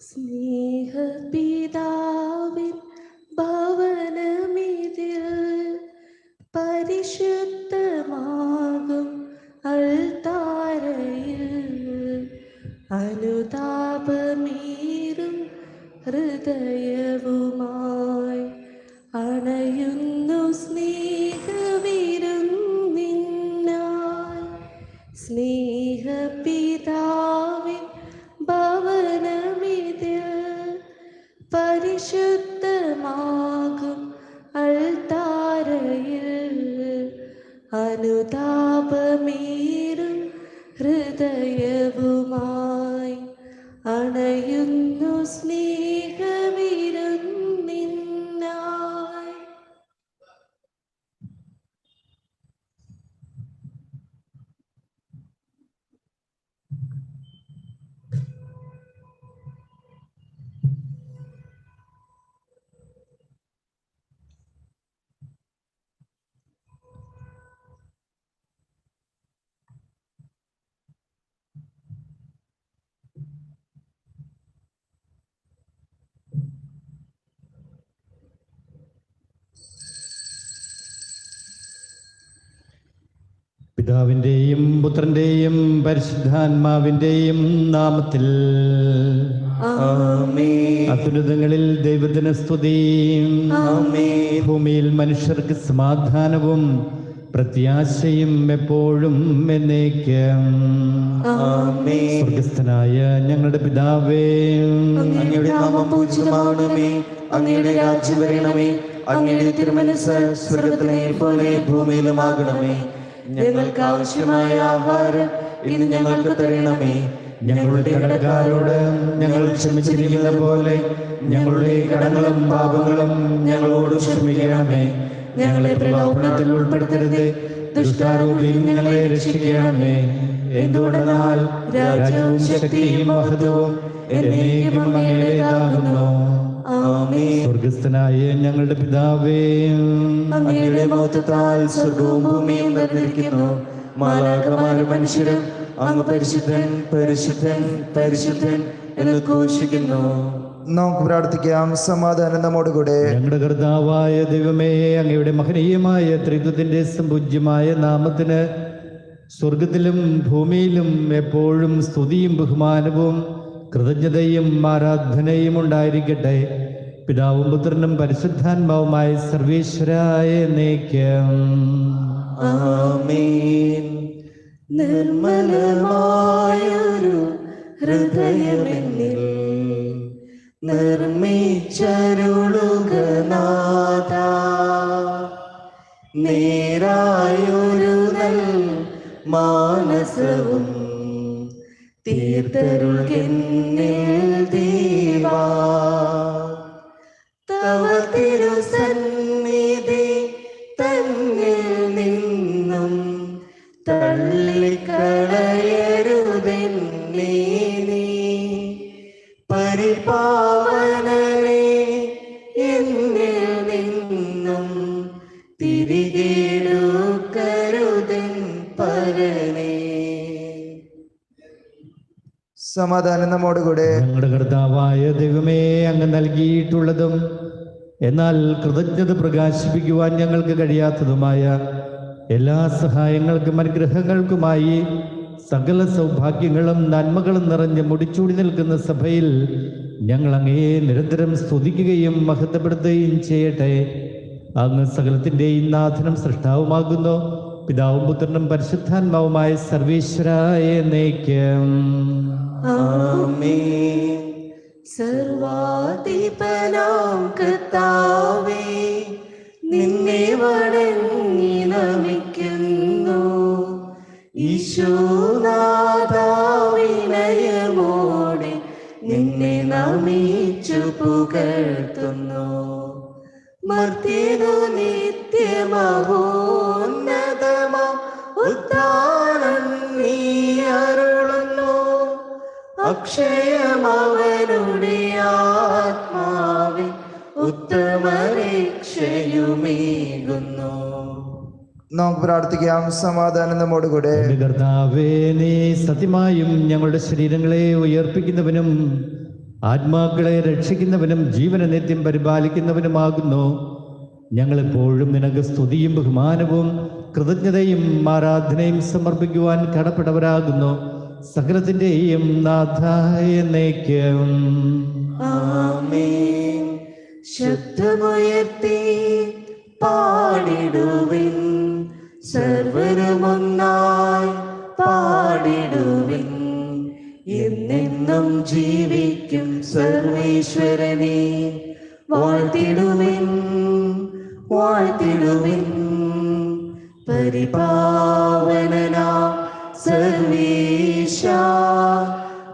സ്നേഹപിതാവിൻ ഭവനമിതിൽ പരിശുദ്ധമാകും അൾത്താരയിൽ അനുതാപമീറും ഹൃദയവുമായി അണയുന്നു സ്നേഹവിരുന്നിനായി. സ്നേഹപിതാവിൻ ഭവനമിതിൽ പരിശുദ്ധമാകും അൾത്താരയിൽ അനുതാപമീറും ഹൃദയവുമായി അണയുന്നു സ്നേഹവിരുന്നിനായി. പിതാവിൻ്റെയും പുത്രൻ്റെയും പരിശുദ്ധാത്മാവിൻ്റെയും നാമത്തിൽ അത്യുന്നതങ്ങളിൽ ദൈവത്തിന് സ്തുതി. ഭൂമിയിൽ മനുഷ്യർക്ക് സമാധാനവും പ്രത്യാശയും എപ്പോഴും എന്നേക്കും. സ്വർഗസ്ഥനായ ഞങ്ങളുടെ പിതാവേ, അങ്ങയുടെ നാമം പൂജിതമാകണമേ, അങ്ങയുടെ രാജ്യം വരണമേ, അങ്ങയുടെ തിരുമനസ്സ് സ്വർഗ്ഗത്തിലെ പോലെ ഭൂമിയിലുമാകണമേ. ഞങ്ങൾക്ക് ആവശ്യമായ ആഹാരം ഇന്ന് ഞങ്ങൾക്ക് തരണമേ. ഞങ്ങളുടെ കടക്കാരോട് ഞങ്ങൾ ക്ഷമിച്ചിരിക്കുന്ന പോലെ ഞങ്ങളുടെ കടങ്ങളും പാപങ്ങളും ഞങ്ങളോട് ക്ഷമിക്കണമേ. ഞങ്ങളെ പ്രലോഭനത്തിൽ ഉൾപ്പെടുത്തരുത്, ദുഷ്ടാരൂപിയിൽ ഞങ്ങളെ രക്ഷിക്കണമേ. എന്തുകൊണ്ടെന്നാൽ രാജ്യവും ശക്തിയും മഹത്വവും എന്നേക്കും അങ്ങയുടേതാകുന്നു. സ്വർഗസ്ഥനായ ഞങ്ങളുടെ പിതാവേ, അങ്ങയുടെ മഹത്വത്താൽ സ്വർഗവും ഭൂമിയും നിറഞ്ഞിരിക്കുന്നു. മാലാഖമാരും മനുഷ്യരും അങ്ങ് പരിശുദ്ധൻ പരിശുദ്ധൻ പരിശുദ്ധൻ എന്ന് ഘോഷിക്കുന്നു. നമുക്ക് പ്രാർത്ഥിക്കാം. സമാധാനം നമ്മോടുകൂടെ. ഞങ്ങളുടെ കർത്താവായ ദൈവമേ, അങ്ങയുടെ മഹനീയമായ ത്രിത്വത്തിന്റെ സമ്പൂജ്യമായ നാമത്തിന് സ്വർഗത്തിലും ഭൂമിയിലും എപ്പോഴും സ്തുതിയും ബഹുമാനവും കൃതജ്ഞതയും ആരാധനയും ഉണ്ടായിരിക്കട്ടെ. പിതാവും പുത്രനും പരിശുദ്ധാത്മാവുമായ സർവേശ്വരായ എന്നേക്കും. ആമേൻ. നിർമ്മലമായൊരു ഹൃദയമെന്നിൽ നിർമ്മിച്ചരുളുക നാഥാ, നേരായൊരു നൽ മാനസവും തീർത്തരുൾകെന്നിൽ ദേവാ. തവ തിരുസന്നിധി തന്നിൽ നിന്നും തള്ളിക്കളയരുതെന്നേ നീ. പരിപാവനനെ എന്നിൽ നിന്നും തിരികെടുക്കരുതെൻ പരനേ. സമാധാനം നമ്മോടുകൂടെ. ഞങ്ങളുടെ കർത്താവായ ദൈവമേ, അങ്ങ് നൽകിയിട്ടുള്ളതും എന്നാൽ കൃതജ്ഞത പ്രകാശിപ്പിക്കുവാൻ ഞങ്ങൾക്ക് കഴിയാത്തതുമായ എല്ലാ സഹായങ്ങൾക്കും അനുഗ്രഹങ്ങൾക്കുമായി സകല സൗഭാഗ്യങ്ങളും നന്മകളും നിറഞ്ഞ് മുടിച്ചൂടി നിൽക്കുന്ന സഭയിൽ ഞങ്ങൾ അങ്ങയെ നിരന്തരം സ്തുതിക്കുകയും മഹത്വപ്പെടുത്തുകയും ചെയ്യട്ടെ. അങ്ങ് സകലത്തിൻ്റെയും നാഥനും സൃഷ്ടാവുമാകുന്നു. പിതാവും പുത്രനും പരിശുദ്ധാത്മാവുമായ സർവേശ്വരായ എന്നേക്കും. ആമേൻ. സർവാധിപനാം കർത്താവേ, നിന്നെ വണങ്ങി നമിക്കുന്നു. ഈശോനാഥാ, വിനയമോടെ നിന്നെ നമിച്ചു പുകഴ്ത്തുന്നു. മർത്യനു നിത്യമഹോന്നതമാം ഉദ്ധാനം നീ അരുളുന്നു. അക്ഷയമവനുടെ ആത്മാവിൽ ഉത്തമ രക്ഷയുമേകുന്നു. നമുക്ക് പ്രാർത്ഥിക്കാം. സമാധാനം നമ്മോടുകൂടെ. കർത്താവേ, നീ സത്യമായും ഞങ്ങളുടെ ശരീരങ്ങളെ ഉയർപ്പിക്കുന്നവനും ആത്മാക്കളെ രക്ഷിക്കുന്നവനും ജീവനെ നിത്യം പരിപാലിക്കുന്നവനുമാകുന്നു. ഞങ്ങളെപ്പോഴും നിനക്ക് സ്തുതിയും ബഹുമാനവും കൃതജ്ഞതയും ആരാധനയും സമർപ്പിക്കുവാൻ കടപ്പെട്ടവരാകുന്നു. സകലത്തിൻ്റെയും നാഥായ എന്നേക്കും. ആമേൻ. ശബ്ദമുയർത്തി പാടിടുവിൻ, സർവരുമൊന്നായി പാടിടുവിൻ. എന്നെന്നും ജീവിക്കും സർവേശ്വരനെ വാഴ്ത്തിടുവിൻ, വാഴ്ത്തിടുവിൻ. പരിപാവനനാം സർവേശ,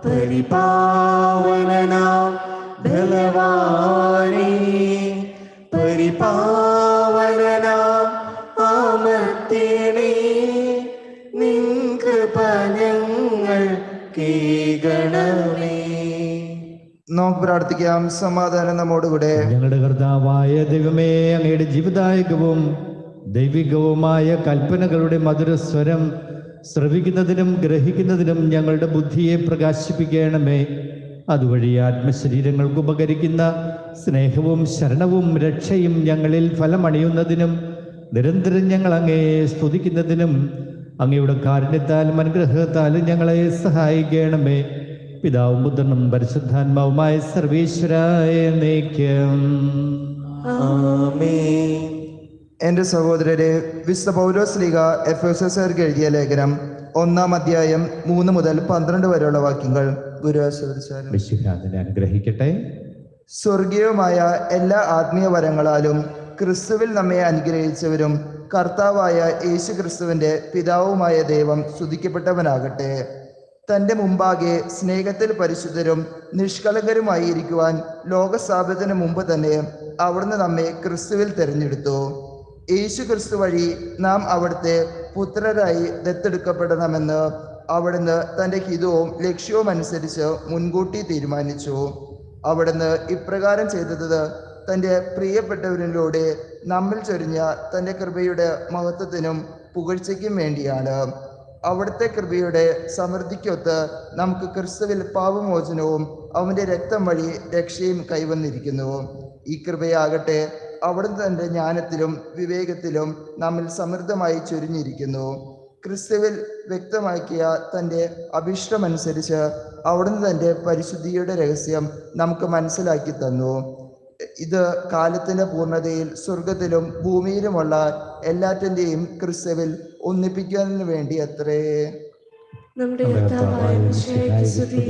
പരിപാവനനാം ബലവാനേ, പരിപാവനനാം അമർത്യനേ. നിൻ കൃപ ഞങ്ങൾ കേൾക്കണമേ. നമുക്ക് പ്രാർത്ഥിക്കാം. സമാധാനം നമ്മോടുകൂടെ. ഞങ്ങളുടെ കർത്താവായ ദൈവമേ, അങ്ങയുടെ ജീവദായകവും ദൈവികവുമായ കൽപ്പനകളുടെ മധുരസ്വരം ശ്രവിക്കുന്നതിനും ഗ്രഹിക്കുന്നതിനും ഞങ്ങളുടെ ബുദ്ധിയെ പ്രകാശിപ്പിക്കണമേ. അതുവഴി ആത്മശരീരങ്ങൾക്ക് ഉപകരിക്കുന്ന സ്നേഹവും ശരണവും രക്ഷയും ഞങ്ങളിൽ ഫലമണിയുന്നതിനും നിരന്തരം ഞങ്ങൾ അങ്ങയെ സ്തുതിക്കുന്നതിനും അങ്ങയുടെ കാരുണ്യത്താലും അനുഗ്രഹത്താലും ഞങ്ങളെ സഹായിക്കണമേ. പിതാവും പുത്രനും പരിശുദ്ധാത്മാവുമായ സർവേശ്വരായ എന്നേക്കും. ആമേൻ. എൻ്റെ സഹോദരരെ, വിശുദ്ധ പൗലോസ്ലീഹ എഫെസോസ്യർക്ക് എഴുതിയ ലേഖനം 1-ാം അധ്യായം 3 മുതൽ 12 വരെയുള്ള വാക്യങ്ങൾ ഗുരു ആശീർവദിച്ചാലും. വിശുദ്ധാത്മാവിനെ അനുഗ്രഹിക്കട്ടെ. സ്വർഗീയമായ എല്ലാ ആത്മീയ വരങ്ങളാലും ക്രിസ്തുവിൽ നമ്മെ അനുഗ്രഹിച്ചവരും കർത്താവായ യേശു ക്രിസ്തുവിൻ്റെ പിതാവുമായ ദൈവം സ്തുതിക്കപ്പെട്ടവനാകട്ടെ. തൻ്റെ മുമ്പാകെ സ്നേഹത്തിൽ പരിശുദ്ധരും നിഷ്കളങ്കരുമായി ഇരിക്കുവാൻ ലോകസ്ഥാപനത്തിന് മുമ്പ് തന്നെ അവിടുന്ന് നമ്മെ ക്രിസ്തുവിൽ തിരഞ്ഞെടുത്തു. യേശു ക്രിസ്തു വഴി നാം അവിടുത്തെ പുത്രരായി ദത്തെടുക്കപ്പെടണമെന്ന് അവിടുന്ന് തൻ്റെ ഹിതവും ലക്ഷ്യവും അനുസരിച്ച് മുൻകൂട്ടി തീരുമാനിച്ചു. അവിടുന്ന് ഇപ്രകാരം ചെയ്തത് തൻ്റെ പ്രിയപ്പെട്ടവരിലൂടെ നമ്മിൽ ചൊരിഞ്ഞ തൻ്റെ കൃപയുടെ മഹത്വത്തിനും പുകഴ്ചയ്ക്കും വേണ്ടിയാണ്. അവിടുത്തെ കൃപയുടെ സമൃദ്ധിക്കൊത്ത് നമുക്ക് ക്രിസ്തുവിൽ പാപമോചനവും അവൻ്റെ രക്തം വഴി രക്ഷയും കൈവന്നിരിക്കുന്നു. ഈ കൃപയാകട്ടെ അവിടുന്ന് തൻ്റെ ജ്ഞാനത്തിലും വിവേകത്തിലും നമ്മിൽ സമൃദ്ധമായി ചൊരിഞ്ഞിരിക്കുന്നു. ക്രിസ്തുവിൽ വ്യക്തമാക്കിയ തൻ്റെ അഭീഷ്ടമനുസരിച്ച് അവിടുന്ന് തൻ്റെ പരിശുദ്ധിയുടെ രഹസ്യം നമുക്ക് മനസ്സിലാക്കി തന്നു. ഇത് കാലത്തിൻ്റെ പൂർണ്ണതയിൽ സ്വർഗത്തിലും ഭൂമിയിലുമുള്ള എല്ലാറ്റിൻ്റെയും ക്രിസ്തുവിൽ ഒന്നിപ്പിക്കുന്നതിന് വേണ്ടി അത്രേ. നമ്മുടെ കർത്താവായ മിശിഹായ്ക്ക് സ്തുതി.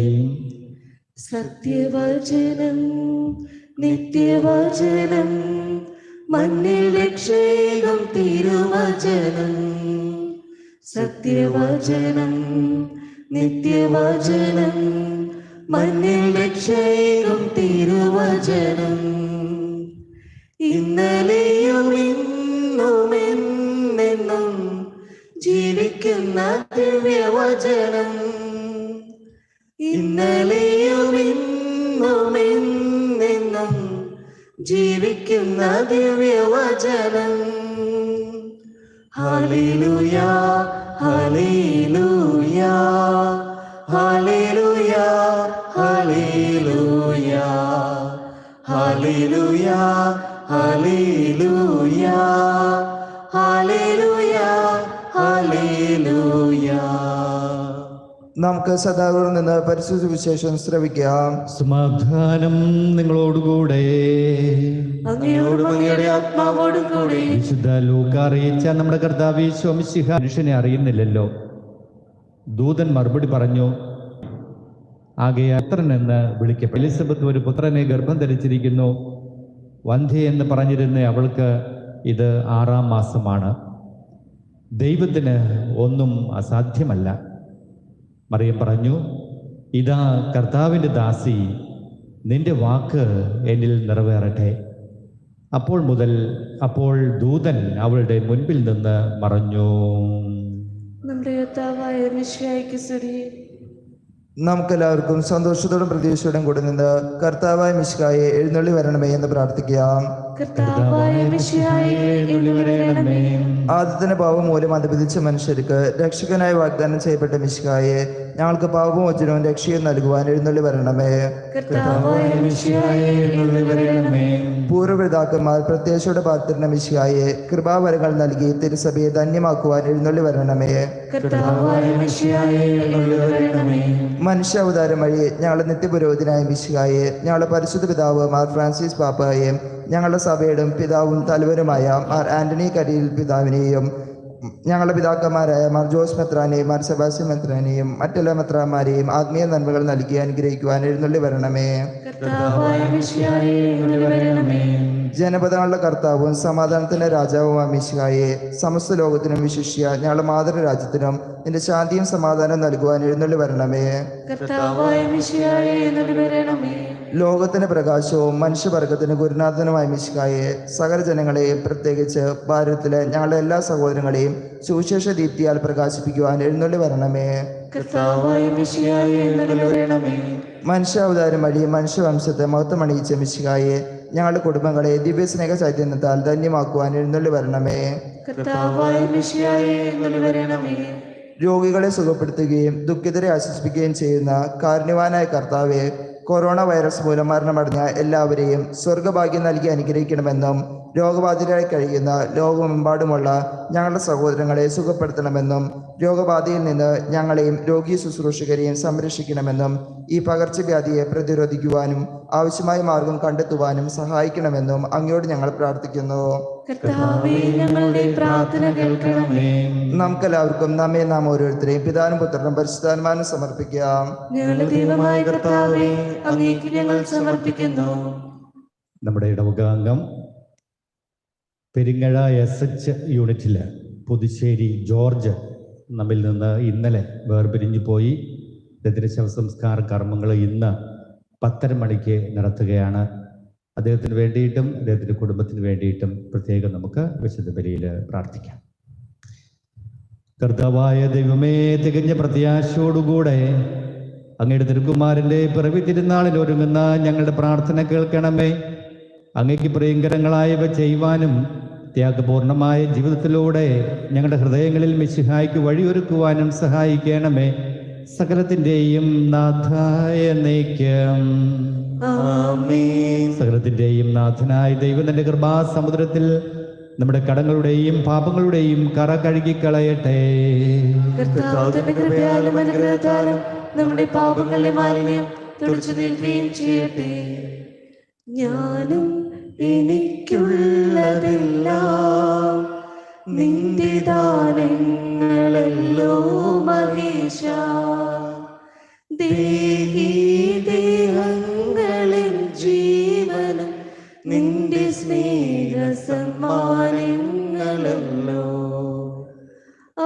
സത്യവചനം നിത്യവചനം, മണ്ണിൽ രക്ഷേകം തിരുവചനം. സത്യവചനം നിത്യവചനം, മണ്ണിൽ രക്ഷേകം തിരുവചനം. ഇന്നലെയും ഇന്നും എന്നെന്നും ജീവിക്കുന്ന ദിവ്യവചനം. ഇന്നലെയും ഇന്നും എന്നെന്നും ജീവിക്കുന്ന ദിവ്യവചനം. Hallelujah hallelujah hallelujah hallelujah hallelujah hallelujah hallelujah hallelujah. നമുക്ക് സദാവറിൽ നിന്ന് പരിശുദ്ധ വിശേഷം ശ്രവിക്കാം. സമാധാനം നിങ്ങളോടുകൂടെ. അങ്ങയോടും അങ്ങയുടെ ആത്മാവോടും കൂടെ. വിശുദ്ധ ലൂക്കാ അറിയിച്ച നമ്മുടെ കർത്താവ് യേശു മിശിഹ മനുഷ്യനെ അറിയുന്നില്ലല്ലോ. ദൂതൻ മറുപടി പറഞ്ഞു, ആകയാൽ പുത്രൻ എന്ന് വിളിക്കപ്പെട്ടു. എലിസബത്ത് ഒരു പുത്രനെ ഗർഭം ധരിച്ചിരിക്കുന്നു. വന്ധ്യ എന്ന് പറഞ്ഞിരുന്ന അവൾക്ക് ഇത് 6-ാം മാസമാണ്. ദൈവത്തിന് ഒന്നും അസാധ്യമല്ല. മറിയം പറഞ്ഞു, ഇതാ കർത്താവിൻ്റെ ദാസി, നിന്റെ വാക്ക് എന്നിൽ നിറവേറട്ടെ. അപ്പോൾ ദൂതൻ അവളുടെ മുൻപിൽ നിന്ന് മറഞ്ഞു. നമ്മുടെ കർത്താവായ മിശിഹായ്ക്ക് സ്തുതി. നമുക്കെല്ലാവർക്കും സന്തോഷത്തോടും പ്രതീക്ഷയോടും കൂടി നിന്ന് കർത്താവായ മിശിഹായെ എഴുന്നള്ളി വരണമേ എന്ന് പ്രാർത്ഥിക്കാം. കർത്താവായ മിശിഹായെ എഴുന്നള്ളി വരണമേ. ആദ്യത്തിന് പാപം മൂലം അധപതിച്ച മനുഷ്യർക്ക് രക്ഷകനായി വാഗ്ദാനം ചെയ്യപ്പെട്ട മിശിഹായെ ഞങ്ങൾക്ക് പാപമോചനവും രക്ഷയും നൽകുവാൻ എഴുന്നള്ളി വരണമേ. കർത്താവായ മിശിഹായേ എഴുന്നള്ളി വരണമേ. പൂർവ്വപിതാക്കന്മാർ പ്രത്യാശയോടെ പാർത്തിരുന്ന മിശിഹായെ കൃപാവരങ്ങൾ നൽകി തിരുസഭയെ ധന്യമാക്കുവാൻ എഴുന്നള്ളി വരണമേ. കർത്താവായ മിശിഹായേ എഴുന്നള്ളി വരണമേ. മനുഷ്യാവതാരം വഴി ഞങ്ങളുടെ നിത്യപുരോഹിതനായ മിശിഹായെ, ഞങ്ങളുടെ പരിശുദ്ധ പിതാവ് മാർ ഫ്രാൻസിസ് പാപ്പായെ, ഞങ്ങളുടെ സഭയുടെ പിതാവും തലവനുമായ മാർ ആന്റണി കരിയിൽ പിതാവിനെയും, ഞങ്ങളുടെ പിതാക്കന്മാരായ മാർ ജോസ് മെത്രാനെയും മാർ സെബാസ്റ്റ്യൻ മെത്രാനെയും മറ്റെല്ലാ മെത്രാന്മാരെയും ആത്മീയ നന്മകൾ നൽകി അനുഗ്രഹിക്കുവാൻ എഴുന്നള്ളി വരണമേ. കർത്താവായ മിശിഹായേ എഴുന്നള്ളി വരണമേ. ജനപദങ്ങളുടെ കർത്താവും സമാധാനത്തിന്റെ രാജാവുമായ മിശിഹായെ, സമസ്ത ലോകത്തിനും വിശിഷ്യ ഞങ്ങളുടെ മാതൃരാജ്യത്തിനും നിന്റെ ശാന്തിയും സമാധാനം നൽകുവാൻ എഴുന്നള്ളി വരണമേ. കർത്താവായ മിശിഹായേ എഴുന്നള്ളി വരണമേ. ലോകത്തിന്റെ പ്രകാശവും മനുഷ്യവർഗത്തിന് ഗുരുനാഥനുമായ മിശിഹായെ, സകല ജനങ്ങളെയും പ്രത്യേകിച്ച് ഭാരതത്തിലെ ഞങ്ങളുടെ എല്ലാ സഹോദരങ്ങളെയും സുവിശേഷ ദീപ്തിയാൽ പ്രകാശിപ്പിക്കുവാൻ എഴുന്നള്ളി വരണമേ. കർത്താവായ മിശിഹായേ എഴുന്നള്ളി വരണമേ. മനുഷ്യാവതാരം വഴി മനുഷ്യവംശത്തെ മഹത്വമണിയിച്ച മിശിഹായെ, ഞങ്ങളുടെ കുടുംബങ്ങളെ ദിവ്യസ്നേഹ ചൈതന്യത്താൽ ധന്യമാക്കുവാൻ എഴുന്നള്ളി വരണമേ. കർത്താവായ മിശിഹായേ എഴുന്നള്ളി വരണമേ. രോഗികളെ സുഖപ്പെടുത്തുകയും ദുഃഖിതരെ ആശ്വസിപ്പിക്കുകയും ചെയ്യുന്ന കാരുണ്യവാനായ കർത്താവെ, കൊറോണ വൈറസ് മൂലം മരണമടഞ്ഞ എല്ലാവരെയും സ്വർഗഭാഗ്യം നൽകി അനുഗ്രഹിക്കണമെന്നും രോഗബാധിതരായി കഴിയുന്ന ലോകമെമ്പാടുമുള്ള ഞങ്ങളുടെ സഹോദരങ്ങളെ സുഖപ്പെടുത്തണമെന്നും രോഗബാധയിൽ നിന്ന് ഞങ്ങളെയും രോഗി ശുശ്രൂഷകരെയും സംരക്ഷിക്കണമെന്നും ഈ പകർച്ചവ്യാധിയെ പ്രതിരോധിക്കുവാനും ആവശ്യമായ മാർഗം കണ്ടെത്തുവാനും സഹായിക്കണമെന്നും അങ്ങയോട് ഞങ്ങൾ പ്രാർത്ഥിക്കുന്നു. കർത്താവേ, ഞങ്ങളുടെ പ്രാർത്ഥന കേൾക്കണമേ. നമുക്കെല്ലാവർക്കും നമ്മെ നാം ഓരോരുത്തരെയും പിതാനും പുത്രനും പരിശുദ്ധാത്മാവിനും സമർപ്പിക്കാം. ഞങ്ങളുടെ ദൈവമായ കർത്താവേ, അങ്ങേക്ക് ഞങ്ങൾ സമർപ്പിക്കുന്നു. നമ്മുടെ ഇടവകാംഗം പെരിങ്ങഴ SH യൂണിറ്റിൽ പുതുശ്ശേരി ജോർജ് നമ്മിൽ നിന്ന് ഇന്നലെ വേർപിരിഞ്ഞു പോയി. അദ്ദേഹത്തിൻ്റെ ശവസംസ്കാര കർമ്മങ്ങൾ ഇന്ന് 10:30 മണിക്ക് നടത്തുകയാണ്. അദ്ദേഹത്തിന് വേണ്ടിയിട്ടും അദ്ദേഹത്തിൻ്റെ കുടുംബത്തിന് വേണ്ടിയിട്ടും പ്രത്യേകം നമുക്ക് വിശുദ്ധ ബലിയിൽ പ്രാർത്ഥിക്കാം. കർത്താവായ ദൈവമേ, തികഞ്ഞ പ്രത്യാശയോടുകൂടെ അങ്ങയുടെ തിരുക്കുമാരൻ്റെ പിറവി തിരുനാളിൽ ഒരുങ്ങുന്ന ഞങ്ങളുടെ പ്രാർത്ഥന കേൾക്കണമേ. അങ്ങയ്ക്ക് പ്രിയങ്കരങ്ങളായവ ചെയ്യുവാനും ത്യാഗപൂർണമായ ജീവിതത്തിലൂടെ ഞങ്ങളുടെ ഹൃദയങ്ങളിൽ മിശിഹായ്ക്ക് വഴിയൊരുക്കുവാനും സഹായിക്കണമേ. സകലത്തിൻ്റെയും നാഥായ എന്നേക്കും ആമേൻ. സകലത്തിൻ്റെയും നാഥനായ ദൈവം തൻ്റെ കൃപാസമുദ്രത്തിൽ നമ്മുടെ കടങ്ങളുടെയും പാപങ്ങളുടെയും കറ കഴുകിക്കളയട്ടെ. കർത്താവ് തന്റെ കൃപയാലും അനുഗ്രഹത്താലും നമ്മുടെ പാപങ്ങളുടെ മാലിന്യം തുടച്ചു നീക്കുകയും ചെയ്യട്ടെ. ഞാനും എനിക്കുള്ളതെല്ലാം നിന്റെ ദാനങ്ങളല്ലോ മഹേശ. ദേഹി ദേഹങ്ങളിൽ ജീവനും നിന്റെ സ്നേഹ സമ്മാനങ്ങളല്ലോ.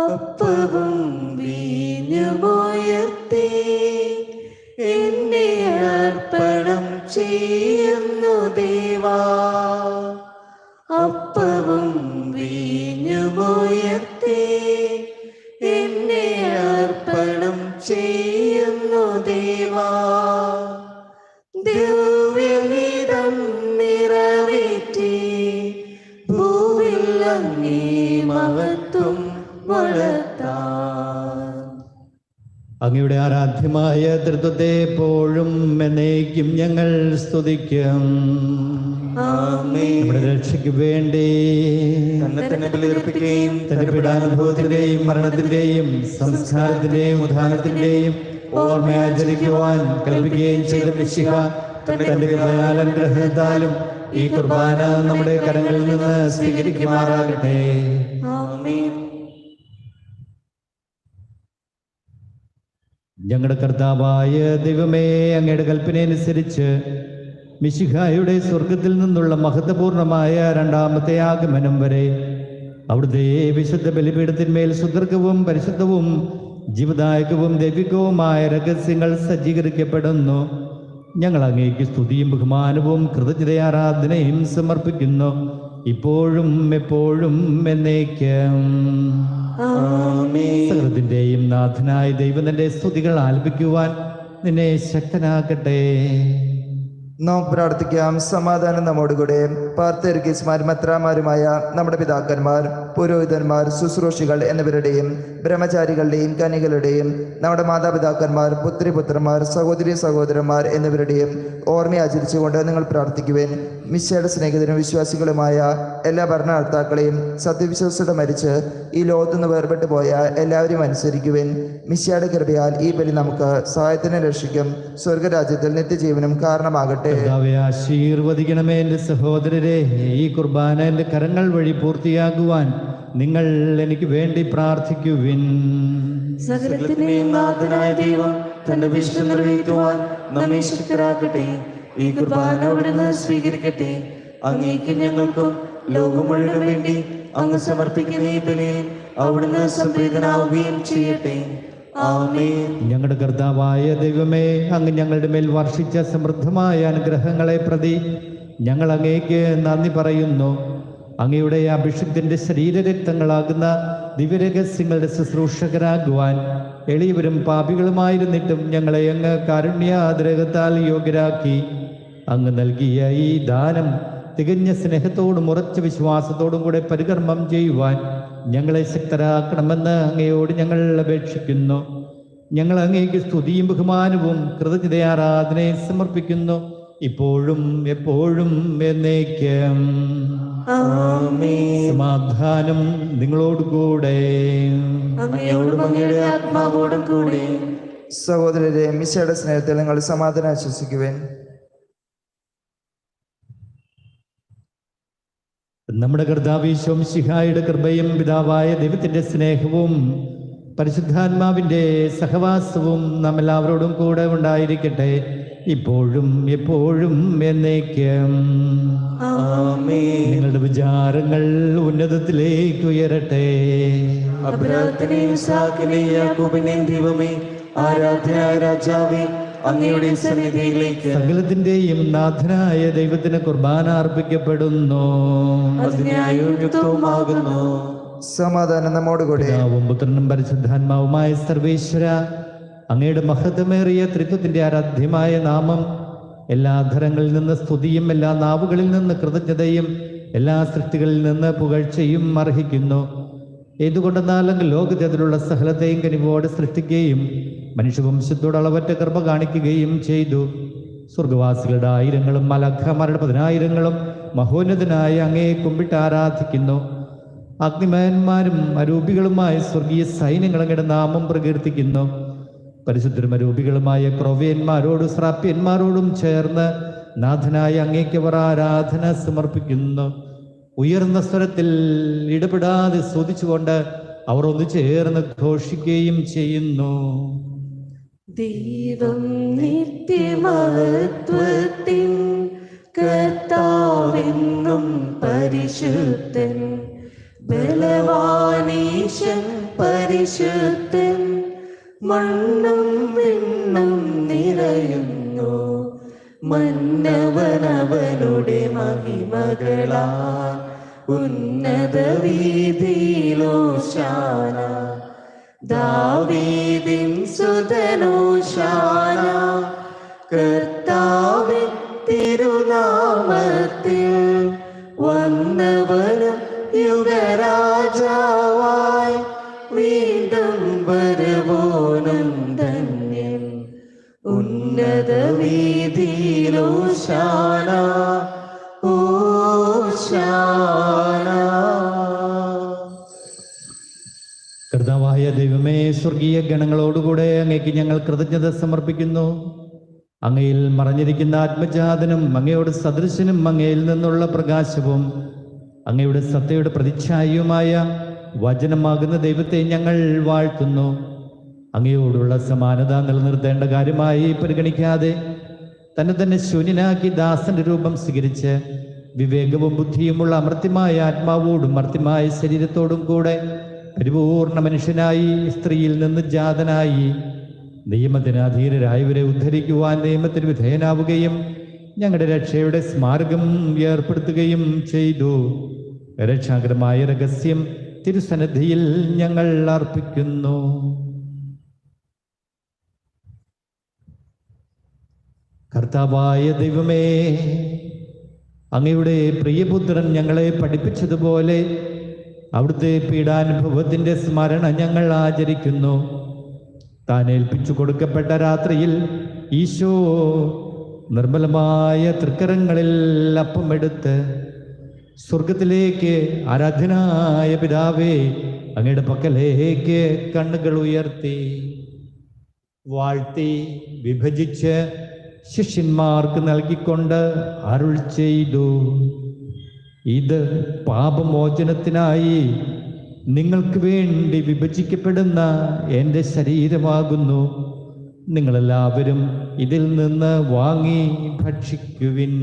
അപ്പവും വീഞ്ഞുമുയർത്തി എന്നെ അർപ്പണം ചെയ്യുന്നു ദേവാ. അപ്പവും വീഞ്ഞുമുയർത്തി എന്നെ അർപ്പണം ചെയ്യുന്നു ദേവാ. ദിവ്യഹിതം നിറവേറ്റി ഭൂവിൽ അങ്ങേ മഹത്വം വളർത്താൻ. അങ്ങയുടെ ആരാധ്യമായ തൃത്വത്തെ എപ്പോഴും എന്നേക്കും ഞങ്ങൾ സ്തുതിക്കും. നമ്മുടെ രക്ഷയ്ക്ക് വേണ്ടി തന്നെ ബലിയർപ്പിക്കുകയും തന്റെ പീഡാനുഭവത്തിന്റെയും മരണത്തിന്റെയും സംസ്കാരത്തിന്റെയും ഉദ്ധാനത്തിന്റെയും ഓർമ്മ ആചരിക്കുവാൻ കൽപ്പിക്കുകയും ചെയ്ത മിശിഹ തന്റെ ദയാലനുഗ്രഹത്താലും ഈ കുർബാന നമ്മുടെ കരങ്ങളിൽ നിന്ന് സ്വീകരിക്കുമാറാകട്ടെ. ആമേൻ. ഞങ്ങളുടെ കർത്താവായ ദൈവമേ, അങ്ങയുടെ കൽപ്പനയനുസരിച്ച് മിശിഹായുടെ സ്വർഗത്തിൽ നിന്നുള്ള മഹത്വപൂർണമായ രണ്ടാമത്തെ ആഗമനം വരെ അവിടുത്തെ വിശുദ്ധ ബലിപീഠത്തിന്മേൽ സുദീർഘവും പരിശുദ്ധവും ജീവദായകവും ദൈവികവുമായ രഹസ്യങ്ങൾ സജ്ജീകരിക്കപ്പെടുന്നു. ഞങ്ങൾ അങ്ങേക്ക് സ്തുതിയും ബഹുമാനവും കൃതജ്ഞതയാരാധനയും സമർപ്പിക്കുന്നു, ഇപ്പോഴും എപ്പോഴും എന്നേക്കും. സകലത്തിന്റെയും നാഥനായ ദൈവം തന്റെ സ്തുതികൾ ആലപിക്കുവാൻ നിന്നെ ശക്തനാക്കട്ടെ. നമുക്ക് പ്രാർത്ഥിക്കാം. സമാധാനം നമ്മോടുകൂടെ. പാർത്തേർഗീസ്മാരും മെത്രാന്മാരുമായ നമ്മുടെ പിതാക്കന്മാർ, പുരോഹിതന്മാർ, ശുശ്രൂഷികൾ എന്നിവരുടെയും ബ്രഹ്മചാരികളുടെയും കന്യകളുടെയും നമ്മുടെ മാതാപിതാക്കന്മാർ, പുത്രിപുത്രന്മാർ, സഹോദരി സഹോദരന്മാർ എന്നിവരുടെയും ഓർമ്മ ആചരിച്ചുകൊണ്ട് നിങ്ങൾ പ്രാർത്ഥിക്കുവാൻ മിശയുടെ സ്നേഹിതരും വിശ്വാസികളുമായ എല്ലാ ഭരണകർത്താക്കളെയും സത്യവിശ്വാസത്തോടെ മരിച്ച് ഈ ലോകത്തുനിന്ന് വേർപെട്ടു പോയ എല്ലാവരെയും അനുസരിക്കുവാൻ മിശയുടെ കൃപയാൽ ഈ ബലി നമുക്ക് സഹായത്തിനും രക്ഷിക്കും സ്വർഗരാജ്യത്തിൽ നിത്യജീവനും കാരണമാകട്ടെ. കർത്താവേ, ആശീർവദിക്കണമേ എൻ്റെ സഹോദരരെ. ഈ കുർബാന എൻ്റെ കരങ്ങൾ വഴി പൂർത്തിയാകുവാൻ നിങ്ങൾ എനിക്ക് വേണ്ടി പ്രാർത്ഥിക്കുവിൻ. സകലത്തിനെയും നാഥനായ ദൈവം തന്റെ വിഷ്ണു നിർവഹിക്കുവാൻ നമ്മെ ശക്തരാക്കട്ടെ. ഈ കുർബാന അവിടുന്ന് സ്വീകരിക്കട്ടെ. അങ്ങേക്ക് ഞങ്ങൾക്കും ലോകം മുഴുവൻ വേണ്ടി അങ്ങ് സമർപ്പിക്കുന്ന ഈ ബലിയിൽ അവിടുന്ന് സംപ്രീതനാവുകയും ചെയ്യട്ടെ. ആമേൻ. ഞങ്ങളുടെ കർത്താവായ ദൈവമേ, അങ്ങ് ഞങ്ങളുടെ മേൽ വർഷിച്ച സമൃദ്ധമായ അനുഗ്രഹങ്ങളെ പ്രതി ഞങ്ങൾ അങ്ങേക്ക് നന്ദി പറയുന്നു. അങ്ങയുടെ അഭിഷിക്തന്റെ ശരീരരക്തങ്ങളാകുന്ന ദിവ്യരഹസ്യങ്ങളുടെ ശുശ്രൂഷകരാകുവാൻ എളിയവരും പാപികളുമായിരുന്നിട്ടും ഞങ്ങളെ അങ്ങ് കാരുണ്യാഗ്രഹത്താൽ യോഗ്യരാക്കി. അങ്ങ് നൽകിയ ഈ ദാനം തികഞ്ഞ സ്നേഹത്തോടും ഉറച്ച വിശ്വാസത്തോടും കൂടെ പരികർമ്മം ചെയ്യുവാൻ ഞങ്ങളെ ശക്തരാക്കണമെന്ന് അങ്ങയോട് ഞങ്ങൾ അപേക്ഷിക്കുന്നു. ഞങ്ങൾ അങ്ങേക്ക് സ്തുതിയും ബഹുമാനവും കൃതജ്ഞതയാരാധനയെ സമർപ്പിക്കുന്നു, ഇപ്പോഴും എപ്പോഴും എന്നേക്കും. സമാധാനം നിങ്ങളോടുകൂടെ. അങ്ങയോടും അങ്ങയുടെ ആത്മാവോടും കൂടെ. സഹോദരരെ, മിശയുടെ സ്നേഹത്തിൽ നിങ്ങൾ സമാധാനം ആശ്വസിക്കുവാൻ. നമ്മുടെ കർത്താവ് ഈശോ മിശിഹായുടെ കൃപയും പിതാവായ ദൈവത്തിൻ്റെ സ്നേഹവും പരിശുദ്ധാത്മാവിൻ്റെ സഹവാസവും നാം എല്ലാവരോടും കൂടെ ഉണ്ടായിരിക്കട്ടെ, ഇപ്പോഴും എപ്പോഴും എന്നേക്കും. നിങ്ങളുടെ വിചാരങ്ങൾ ഉന്നതത്തിലേക്ക് ഉയരട്ടെ. അബ്രാഹത്തിനെയും ഇസ്ഹാക്കിനെയും യാക്കോബിനെയും ദൈവമേ, ആരാധ്യനായ രാജാവേ, അങ്ങയുടെ സന്നിധിയിലേക്ക് സകലത്തിന്റെയും നാഥനായ ദൈവത്തിന് കുർബാന അർപ്പിക്കപ്പെടുന്നു. യുക്തവുമാകുന്നു. സമാധാനം നമ്മോടുകൂടെ. പിതാവും പുത്രനും പരിശുദ്ധാത്മാവുമായ സർവേശ്വര, അങ്ങയുടെ മഹത്വമേറിയ ത്രിത്വത്തിന്റെ ആരാധ്യമായ നാമം എല്ലാ ധരങ്ങളിൽ നിന്ന് സ്തുതിയും എല്ലാ നാവുകളിൽ നിന്ന് കൃതജ്ഞതയും എല്ലാ സൃഷ്ടികളിൽ നിന്ന് പുകഴ്ചയും അർഹിക്കുന്നു. ഏതുകൊണ്ടെന്നാൽ അങ്ങ് ലോകത്തെ അതിലുള്ള സകലത്തെയും കനിവോടെ സൃഷ്ടിക്കുകയും മനുഷ്യവംശത്തോട് അളവറ്റ കൃപ കാണിക്കുകയും ചെയ്തു. സ്വർഗവാസികളുടെ ആയിരങ്ങളും മലഖമാരുടെ 10,000-ങ്ങളും മഹോന്നതനായ അങ്ങയെ കുമ്പിട്ട് ആരാധിക്കുന്നു. അഗ്നിമയന്മാരും അരൂപികളുമായ സ്വർഗീയ സൈന്യങ്ങൾ അങ്ങയുടെ നാമം പ്രകീർത്തിക്കുന്നു. പരിശുദ്ധരും അരൂപികളുമായ ക്രോവ്യന്മാരോടും ശ്രാപ്യന്മാരോടും ചേർന്ന് നാഥനായ അങ്ങേക്ക് അവർ ആരാധന സമർപ്പിക്കുന്നു. ഉയർന്ന സ്വരത്തിൽ ഇടപെടാതെ സ്തുതിച്ചുകൊണ്ട് അവർ ഒന്ന് ചേർന്ന് ഘോഷിക്കുകയും ചെയ്യുന്നു. ദൈവം നിത്യമഹത്വത്തിൻ കർത്താവെന്നും പരിശുദ്ധൻ, ബലവാനീശൻ പരിശുദ്ധൻ, മണ്ണും വിണ്ണും നിറയുന്നു മന്നവനവനുടെ മഹിമകളാൽ. ഉന്നത വീതിയിലോശാന, ദാവീദിൻ സുതനോശാന. കർത്താവിൻ തിരുനാമത്തിൽ വന്നവനും യുഗരാജാവായി വീണ്ടും വരുവോനും ധന്യൻ. ഉന്നത വീതിയിലോശാന, ഓശാന. കർത്താവായ ദൈവമേ, സ്വർഗീയ ഗണങ്ങളോടുകൂടെ അങ്ങേക്ക് ഞങ്ങൾ കൃതജ്ഞത സമർപ്പിക്കുന്നു. അങ്ങയിൽ മറഞ്ഞിരിക്കുന്ന ആത്മജാതനും അങ്ങയോട് സദൃശനും അങ്ങയിൽ നിന്നുള്ള പ്രകാശവും അങ്ങയുടെ സത്തയുടെ പ്രതിച്ഛായയുമായ വചനമാകുന്ന ദൈവത്തെ ഞങ്ങൾ വാഴ്ത്തുന്നു. അങ്ങയോടുള്ള സമാനത നിലനിർത്തേണ്ട കാര്യമായി പരിഗണിക്കാതെ തന്നെ ശൂന്യനാക്കി ദാസന്റെ രൂപം സ്വീകരിച്ച് വിവേകവും ബുദ്ധിയുമുള്ള അമർത്യമായ ആത്മാവോടും മർത്യമായ ശരീരത്തോടും കൂടെ പരിപൂർണ മനുഷ്യനായി സ്ത്രീയിൽ നിന്ന് ജാതനായി നിയമത്തിന് അധീനരായവരെ ഉദ്ധരിക്കുവാൻ നിയമത്തിന് വിധേയനാവുകയും ഞങ്ങളുടെ രക്ഷയുടെ സ്മാരകം ഏർപ്പെടുത്തുകയും ചെയ്തു. രക്ഷാകരമായ രഹസ്യം തിരുസന്നിധിയിൽ ഞങ്ങൾ അർപ്പിക്കുന്നു. കർത്താവായ ദൈവമേ, അങ്ങയുടെ പ്രിയപുത്രൻ ഞങ്ങളെ പഠിപ്പിച്ചതുപോലെ അവിടുത്തെ പീഡാനുഭവത്തിൻ്റെ സ്മരണ ഞങ്ങൾ ആചരിക്കുന്നു. താൻ ഏൽപ്പിച്ചു കൊടുക്കപ്പെട്ട രാത്രിയിൽ ഈശോ നിർമ്മലമായ തൃക്കരങ്ങളിൽ അപ്പമെടുത്ത് സ്വർഗത്തിലേക്ക് ആരാധ്യനായ പിതാവേ അങ്ങയുടെ പക്കലേക്ക് കണ്ണുകൾ ഉയർത്തി വാഴ്ത്തി വിഭജിച്ച് ശിഷ്യന്മാർക്ക് നൽകിക്കൊണ്ട് അരുൾ ചെയ്തു, ഇത് പാപമോചനത്തിനായി നിങ്ങൾക്ക് വേണ്ടി വിഭജിക്കപ്പെടുന്ന എൻ്റെ ശരീരമാകുന്നു. നിങ്ങളെല്ലാവരും ഇതിൽ നിന്ന് വാങ്ങി ഭക്ഷിക്കുവിൻ.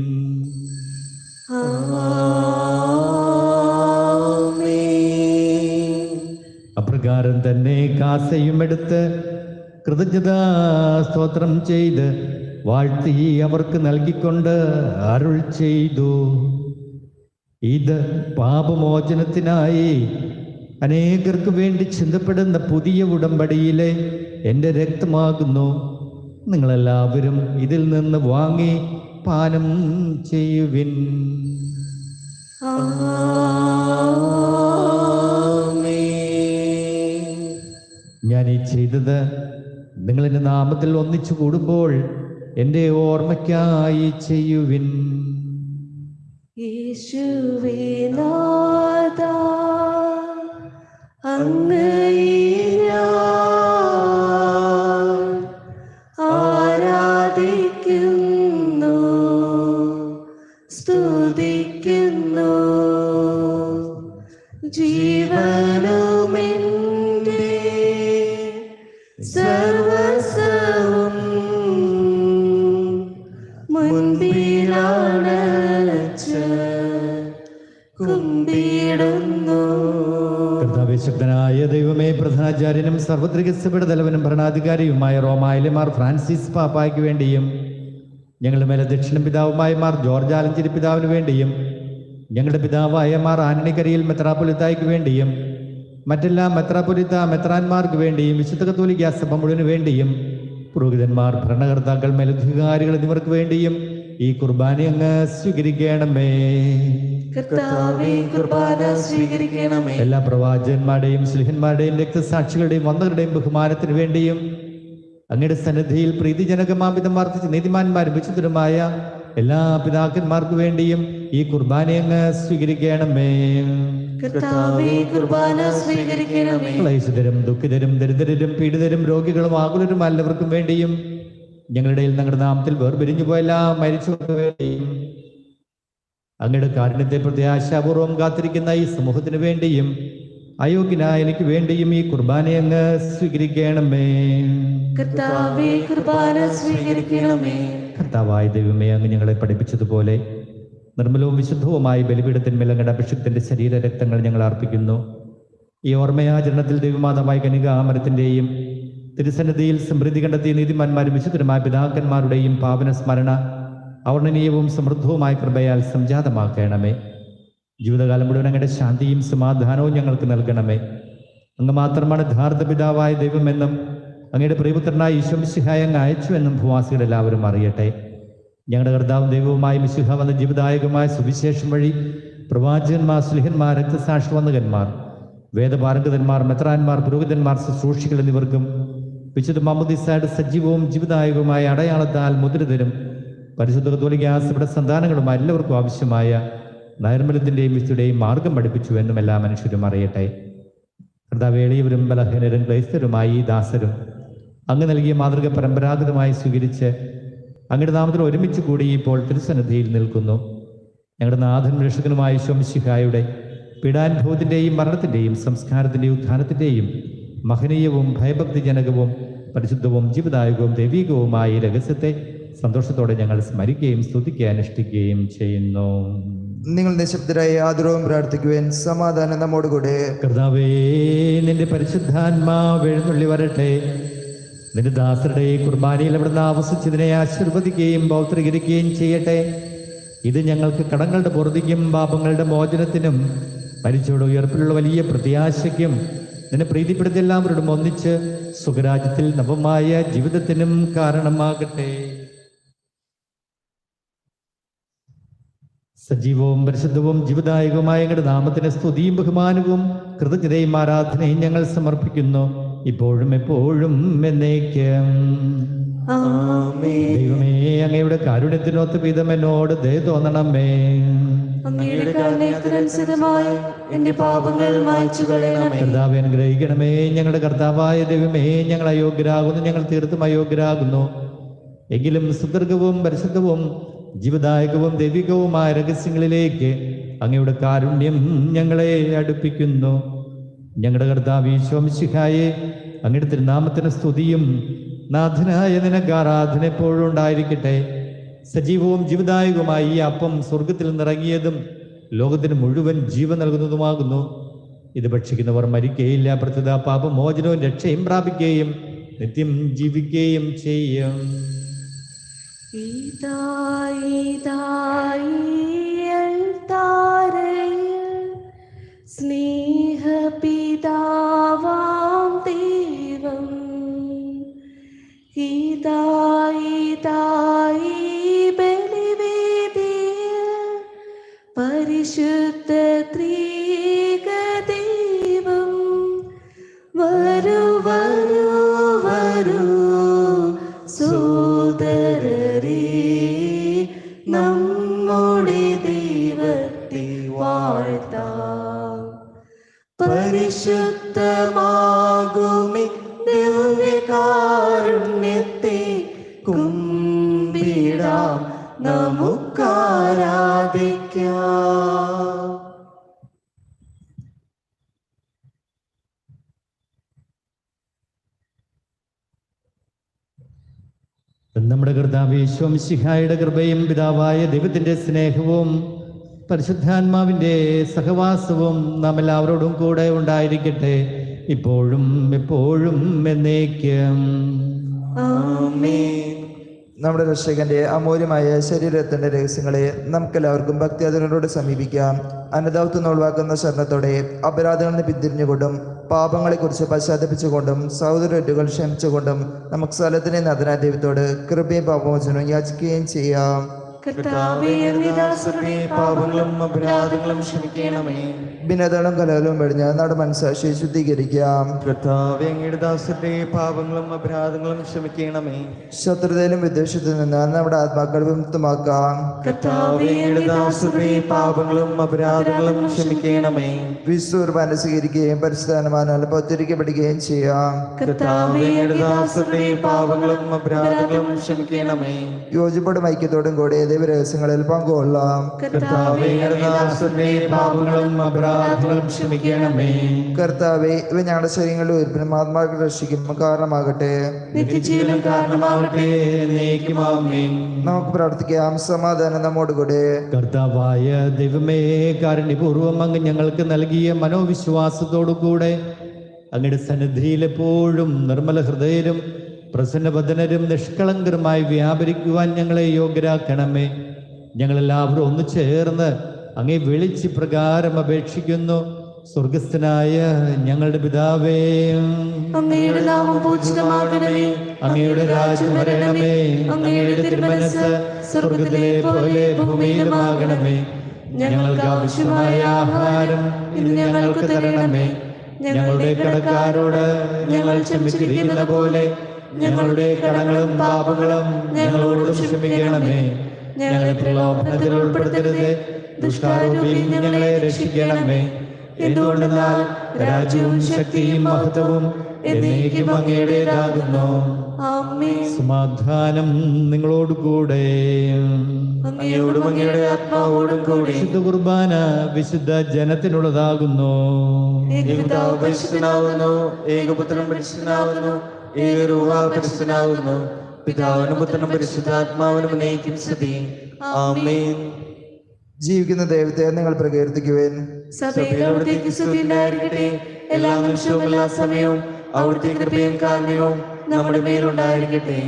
അപ്രകാരം തന്നെ കാസയും എടുത്ത് കൃതജ്ഞതാ സ്തോത്രം ചെയ്ത് വാഴ്ത്തി അവർക്ക് നൽകിക്കൊണ്ട് അരുൾ ചെയ്തു, ഇത് പാപമോചനത്തിനായി അനേകർക്ക് വേണ്ടി ചിന്തപ്പെടുന്ന പുതിയ ഉടമ്പടിയിലെ എൻ്റെ രക്തമാകുന്നു. നിങ്ങളെല്ലാവരും ഇതിൽ നിന്ന് വാങ്ങി പാനം ചെയ്യുവിൻ. ഞാൻ ഈ ചെയ്തത് നിങ്ങൾ എൻ്റെ നാമത്തിൽ ഒന്നിച്ചു കൂടുമ്പോൾ എൻ്റെ ഓർമ്മയ്ക്കായി ചെയ്യുവിൻ. യേശുവേ നാഥാ, അങ്ങയെ ഞാൻ ആരാധിക്കുന്നു, സ്തുതിക്കുന്നു. ജീവനുമെൻ്റെ സർവസ്വവും മുൻപിലാണച്ച് കുമ്പിടുന്നു. ശക്തനായ ദൈവമേ, പ്രധാനാചാര്യനും സർവത്രിക സഭയുടെ തലവനും ഭരണാധികാരിയുമായ റോമായിലെ മാർ ഫ്രാൻസിസ് പാപ്പായ്ക്ക് വേണ്ടിയും ഞങ്ങളുടെ മേലെ ദക്ഷിണ പിതാവുമായ മാർ ജോർജ് ആലഞ്ചേരി പിതാവിന് വേണ്ടിയും ഞങ്ങളുടെ പിതാവായ മാർ ആന്റണി കരിയിൽ മെത്രാപ്പൊലിത്തായ്ക്ക് വേണ്ടിയും മറ്റെല്ലാ മെത്രാപ്പൊലിത്ത മെത്രാന്മാർക്ക് വേണ്ടിയും വിശുദ്ധ കത്തോലിക്ക സഭ മുഴുവന് വേണ്ടിയും പുരോഹിതന്മാർ, ഭരണകർത്താക്കൾ, മേലധികാരികൾ എന്നിവർക്ക് വേണ്ടിയും ഈ കുർബാന അങ്ങ് സ്വീകരിക്കണമേ. കർത്താവേ, കുർബാന സ്വീകരിക്കണമേ. എല്ലാ പ്രവാചകന്മാരുടെയും സ്ലിഹന്മാരുടെയും രക്തസാക്ഷികളുടെയും വന്നവരുടെയും ബഹുമാനത്തിന് വേണ്ടിയും അങ്ങയുടെ സന്നിധിയിൽ പ്രീതിജനകമാവിധം വർദ്ധിച്ച നീതിമാന്മാരും വിശുദ്ധരുമായ എല്ലാ പിതാക്കന്മാർക്ക് വേണ്ടിയും ഈ കുർബാന അങ്ങ് സ്വീകരിക്കണമേ. കർത്താവേ, കുർബാന സ്വീകരിക്കണമേ. ക്ലേശിതരും ദുഃഖിതരും ദരിദ്രരും പീഡിതരും രോഗികളും ആകുലരും എല്ലാവർക്കും വേണ്ടിയും ഞങ്ങളുടെ ഞങ്ങളുടെ നാമത്തിൽ വേർപിരിഞ്ഞു പോയെല്ലാം മരിച്ചവർക്ക് വേണ്ടിയും അങ്ങയുടെ കാരുണ്യത്തെ പ്രത്യാശാപൂർവം കാത്തിരിക്കുന്ന ഈ സമൂഹത്തിന് വേണ്ടിയും അയോഗ്യനായ എനിക്ക് വേണ്ടിയും ഈ കുർബാന അങ്ങ് സ്വീകരിക്കണമേ. കർത്താവേ, കുർബാന സ്വീകരിക്കണമേ. കർത്താവായ ദൈവമേ, അങ്ങ് ഞങ്ങളെ പഠിപ്പിച്ചതുപോലെ നിർമ്മലവും വിശുദ്ധവുമായ ബലിപീഠത്തിന്മേൽ അങ്ങയുടെ അഭിഷിക്തന്റെ ശരീര രക്തങ്ങൾ ഞങ്ങൾ അർപ്പിക്കുന്നു. ഈ ഓർമ്മയാചരണത്തിൽ ദൈവമാതാവായ കനികാമരത്തിൻ്റെയും തിരുസന്നിധിയിൽ സമൃദ്ധി കണ്ടെത്തിയ നീതിമാന്മാരും വിശുദ്ധരുമായ പിതാക്കന്മാരുടെയും പാവന സ്മരണ അവർണ്ണനീയവും സമൃദ്ധവുമായ കൃപയാൽ സംജാതമാക്കണമേ. ജീവിതകാലം മുഴുവൻ അങ്ങയുടെ ശാന്തിയും സമാധാനവും ഞങ്ങൾക്ക് നൽകണമേ. അങ്ങ് മാത്രമാണ് യഥാർത്ഥ പിതാവായ ദൈവമെന്നും അങ്ങയുടെ പ്രിയപുത്രനായ ഈശോ മിശിഹായെ അങ്ങ് അയച്ചുവെന്നും ഭൂവാസികൾ എല്ലാവരും അറിയട്ടെ. ഞങ്ങളുടെ കർത്താവും ദൈവവുമായ മിശിഹ വന്ന ജീവദായകമായ സുവിശേഷം വഴി പ്രവാചകന്മാർ, സ്ലിഹന്മാർ, രക്തസാക്ഷിവന്ദകന്മാർ, വേദപാരംഗതന്മാർ, മെത്രാന്മാർ, പുരോഹിതന്മാർ, ശുശ്രൂഷികൾ എന്നിവർക്കും വിശുദ്ധ മാമോദീസയുടെ സജീവവും ജീവദായകവുമായ അടയാളത്താൽ മുദ്രിതരും പരിശുദ്ധ കത്തോലിക്ക സഭയുടെ സന്താനങ്ങളുമായ എല്ലാവർക്കും ആവശ്യമായ നൈർമല്യത്തിൻ്റെയും വിശുദ്ധയുടെയും മാർഗം പഠിപ്പിച്ചു എന്നും എല്ലാ മനുഷ്യരും അറിയട്ടെ. കർത്താവേ, എളിയവരും ബലഹീനരും ക്രൈസ്തവരുമായി ഈ ദാസരും അങ്ങ് നൽകിയ മാതൃക പരമ്പരാഗതമായി സ്വീകരിച്ച് അങ്ങയുടെ നാമത്തിൽ ഒരുമിച്ച് കൂടി ഇപ്പോൾ തിരുസന്നിധിയിൽ നിൽക്കുന്നു. ഞങ്ങളുടെ നാഥൻ രക്ഷകനുമായ ഈശോ മിശിഹായുടെ പീഡാനുഭവത്തിൻ്റെയും മരണത്തിൻ്റെയും സംസ്കാരത്തിൻ്റെയും ഉത്ഥാനത്തിൻ്റെയും മഹനീയവും ഭയഭക്തിജനകവും പരിശുദ്ധവും ജീവദായകവും ദൈവികവുമായ ഈ രഹസ്യത്തെ സന്തോഷത്തോടെ ഞങ്ങൾ സ്മരിക്കുകയും സ്തുതിക്കുകയും അനുഷ്ഠിക്കുകയും ചെയ്യുന്നു. നിങ്ങൾ നിശബ്ദരായി ആദരവും പ്രാർത്ഥിക്കുവാൻ. സമാധാനം നമ്മോടുകൂടെ. കർത്താവേ, നിന്റെ പരിശുദ്ധാത്മാവ് എഴുന്നള്ളി വരട്ടെ. നിന്റെ ദാസരുടെ ഈ കുർബാനയിൽ അവിടുന്ന് ആവസിച്ചതിനെ ആശീർവദിക്കുകയും പൗത്രീകരിക്കുകയും ചെയ്യട്ടെ. ഇത് ഞങ്ങൾക്ക് കടങ്ങളുടെ പൊറുതിക്കും പാപങ്ങളുടെ മോചനത്തിനും മരിച്ചവരുടെ ഉയർപ്പിലുള്ള വലിയ പ്രത്യാശയ്ക്കും നിന്നെ പ്രീതിപ്പെടുത്തി എല്ലാവരോടും ഒന്നിച്ച് സുഖരാജ്യത്തിൽ നവമായ ജീവിതത്തിനും കാരണമാകട്ടെ. സജീവവും പരിശുദ്ധവും ജീവദായകവുമായ ഞങ്ങളുടെ നാമത്തിന് സ്തുതിയും ബഹുമാനവും കൃതജ്ഞതയും ആരാധനയും ഞങ്ങൾ സമർപ്പിക്കുന്നു, ഇപ്പോഴും എപ്പോഴും എന്നേക്കും. ദൈവമേ, അങ്ങയുടെ കാരുണ്യത്തിനൊത്ത് വിധം എന്നോട് ദയ തോന്നണമേ. അങ്ങയുടെ കാരുണ്യത്തിനനുസൃതമായി എന്റെ പാപങ്ങൾ മായ്ച്ചു കളയണമേ. കർത്താവേ, അനുഗ്രഹിക്കണമേ. ഞങ്ങളുടെ കർത്താവായ ദൈവമേ, ഞങ്ങൾ അയോഗ്യരാകുന്നു, ഞങ്ങൾ തീർത്തും അയോഗ്യരാകുന്നു. എങ്കിലും സുദീർഘവും പരിശുദ്ധവും ജീവദായകവും ദൈവികവുമായ രഹസ്യങ്ങളിലേക്ക് അങ്ങയുടെ കാരുണ്യം ഞങ്ങളെ അടുപ്പിക്കുന്നു. ഞങ്ങളുടെ കർത്താവ് ഈശോ മിശിഹായെ, അങ്ങയുടെ തിരുനാമത്തിന് സ്തുതിയും നാഥനായ നിനക്ക് ആരാധന എപ്പോഴും ഉണ്ടായിരിക്കട്ടെ. സജീവവും ജീവദായകവുമായി ഈ അപ്പം സ്വർഗത്തിൽ നിന്നിറങ്ങിയതും ലോകത്തിന് മുഴുവൻ ജീവൻ നൽകുന്നതുമാകുന്നു. ഇത് ഭക്ഷിക്കുന്നവർ മരിക്കുകയില്ല, പ്രത്യുത പാപമോചനവും രക്ഷയും പ്രാപിക്കുകയും നിത്യം ജീവിക്കുകയും ചെയ്യും. സ്നേഹപിതാവാം ദൈവം പരിശുദ്ധ ത്രിക ദൈവം വരൂ വരൂ വരൂ സോദരരേ, നമ്മുടെ ദൈവത്തെ വാഴ്ത്താം. പരിശുദ്ധമാകുമി ദിവ്യകാരുണ്യത്തെ കുമ്പിടാം, നമുക്കാരാധിക്കാം. നമ്മുടെ കർത്താവ് യേശു മിശിഹായുടെ കൃപയും പിതാവായ ദൈവത്തിൻ്റെ സ്നേഹവും പരിശുദ്ധാത്മാവിൻ്റെ സഹവാസവും നാം എല്ലാവരോടും കൂടെ ഉണ്ടായിരിക്കട്ടെ, ഇപ്പോഴും എപ്പോഴും എന്നേക്കും. ആമേൻ. നമ്മുടെ രക്ഷകന്റെ അമൂല്യമായ ശരീരത്തിന്റെ രഹസ്യങ്ങളെ നമുക്കെല്ലാവർക്കും ഭക്തിയാദരങ്ങളോട് സമീപിക്കാം. അന്നദാവത്വം ഒഴിവാക്കുന്ന ശരണത്തോടെ അപരാധങ്ങളിൽ നിന്ന് പിന്തിരിഞ്ഞുകൊണ്ടും പാപങ്ങളെക്കുറിച്ച് പശ്ചാത്തപിച്ചുകൊണ്ടും സഹോദരറ്റുകൾ ക്ഷമിച്ചുകൊണ്ടും നമുക്ക് സ്ഥലത്തിൻ്റെ നാഥനായ ദൈവത്തോട് കൃപയും പാപമോചനവും യാചിക്കുകയും ചെയ്യാം. കർത്താവേ, അങ്ങേ ദാസരുടെ പാപങ്ങളും അപരാധങ്ങളും ക്ഷമിക്കണമേ. ഭിന്നതകളും കലകളും വെടിഞ്ഞ് നമ്മുടെ മനസ്സാക്ഷിയെ ശുദ്ധീകരിക്കാം. കർത്താവേ, അങ്ങയുടെ ദാസരുടെ പാപങ്ങളും അപരാധങ്ങളും ക്ഷമിക്കണമേ. ശത്രുതയിലും വിദ്വേഷത്തിൽ നിന്ന് നമ്മുടെ ആത്മാക്കൾ വിമുക്തമാക്കാം. കർത്താവേ, അങ്ങയുടെ ദാസരുടെ പാപങ്ങളും അപരാധങ്ങളും ക്ഷമിക്കണമേ. വിശുദ്ധ സ്വീകരിക്കുകയും പരിശുദ്ധാത്മാവിനാൽ പൗത്രീകരിക്കപ്പെടുകയും ചെയ്യാം. കർത്താവേ, അങ്ങയുടെ ദാസരുടെ പാപങ്ങളും അപരാധങ്ങളും ക്ഷമിക്കണമേ. യോജിപ്പോടും ഐക്യത്തോടും കൂടി ദൈവരഹസ്യങ്ങളിൽ പങ്കുകൊള്ളാം. കർത്താവേ, അങ്ങയുടെ ദാസരുടെ പാപങ്ങളും അപരാധങ്ങളും ക്ഷമിക്കണമേ. കർത്താവേ, ഇവ ഞങ്ങളുടെ ശരീരങ്ങളുടെ ഉയർപ്പിനും ആത്മാക്കളെ രക്ഷിക്കും കാരണമാകട്ടെ. നിത്യജീവനം കാരണമാകട്ടെ. എന്നേക്കും ആമേൻ. നമുക്ക് പ്രാർത്ഥിക്കാം. സമാധാനം നമ്മോടുകൂടെ. കർത്താവായ ദൈവമേ, കാരുണ്യപൂർവ്വം അങ്ങ് ഞങ്ങൾക്ക് നൽകിയ മനോവിശ്വാസത്തോടുകൂടെ അങ്ങയുടെ സന്നിധിയിൽ എപ്പോഴും നിർമ്മല ഹൃദയരും പ്രസന്നവദനരും നിഷ്കളങ്കരുമായി വ്യാപരിക്കുവാൻ ഞങ്ങളെ യോഗ്യരാക്കണമേ. ഞങ്ങളെല്ലാവരും ഒന്ന് ചേർന്ന് അങ്ങേ വിളിച്ച് പ്രകാരം അപേക്ഷിക്കുന്നു. സ്വർഗസ്ഥനായ ഞങ്ങളുടെ പിതാവേ, അങ്ങയുടെ നാമം പൂജിതമാകണമേ. അങ്ങയുടെ രാജ്യം വരണമേ. അങ്ങയുടെ തിരുമനസ്സ് സ്വർഗത്തിലെ പോലെ ഭൂമിയിലുമാകണമേ. ഞങ്ങൾക്ക് ആവശ്യമായ ആഹാരം ഇന്ന് ഞങ്ങൾക്ക് തരണമേ. ഞങ്ങളുടെ കടക്കാരോട് ഞങ്ങൾ ക്ഷമിച്ചിരിക്കുന്ന പോലെ ഞങ്ങളുടെ കടങ്ങളും പാപങ്ങളും ഞങ്ങളോട് ക്ഷമിക്കണമേ. ഞങ്ങളെ പ്രലോഭനത്തിൽ ഉൾപ്പെടുത്തരുത്, ദുഷ്ടാരൂപിയിൽ ഞങ്ങളെ രക്ഷിക്കണമേ. എന്തുകൊണ്ടെന്നാൽ രാജ്യവും ശക്തിയും മഹത്വവും എന്നേക്കും അങ്ങയുടേതാകുന്നു. ആമേൻ. സമാധാനം നിങ്ങളോടുകൂടെ. അങ്ങയോടും അങ്ങയുടെ ആത്മാവോടും കൂടി. വിശുദ്ധ കുർബാന വിശുദ്ധ ജനത്തിനുള്ളതാകുന്നു. ഏകപിതാവ് പരിശുദ്ധനാകുന്നു, ഏകപുത്രൻ പരിശുദ്ധനാകുന്നു, ഏകരൂഹ പരിശുദ്ധനാകുന്നു. പിതാവിനും പുത്രനും പരിശുദ്ധാത്മാവിനും എന്നേക്കും സ്തുതി. ആമേൻ. ജീവിക്കുന്ന ദൈവത്തെ നിങ്ങൾ പ്രകീർത്തിക്കുവേൻ. സഭയിൽ അവിടുത്തേക്ക് സ്തുതി ഉണ്ടായിരിക്കട്ടെ. എല്ലാ നിമിഷവും എല്ലാ സമയവും അവിടുത്തെ കൃപയും കാരുണ്യവും നമ്മുടെ മേലുണ്ടായിരിക്കട്ടെ.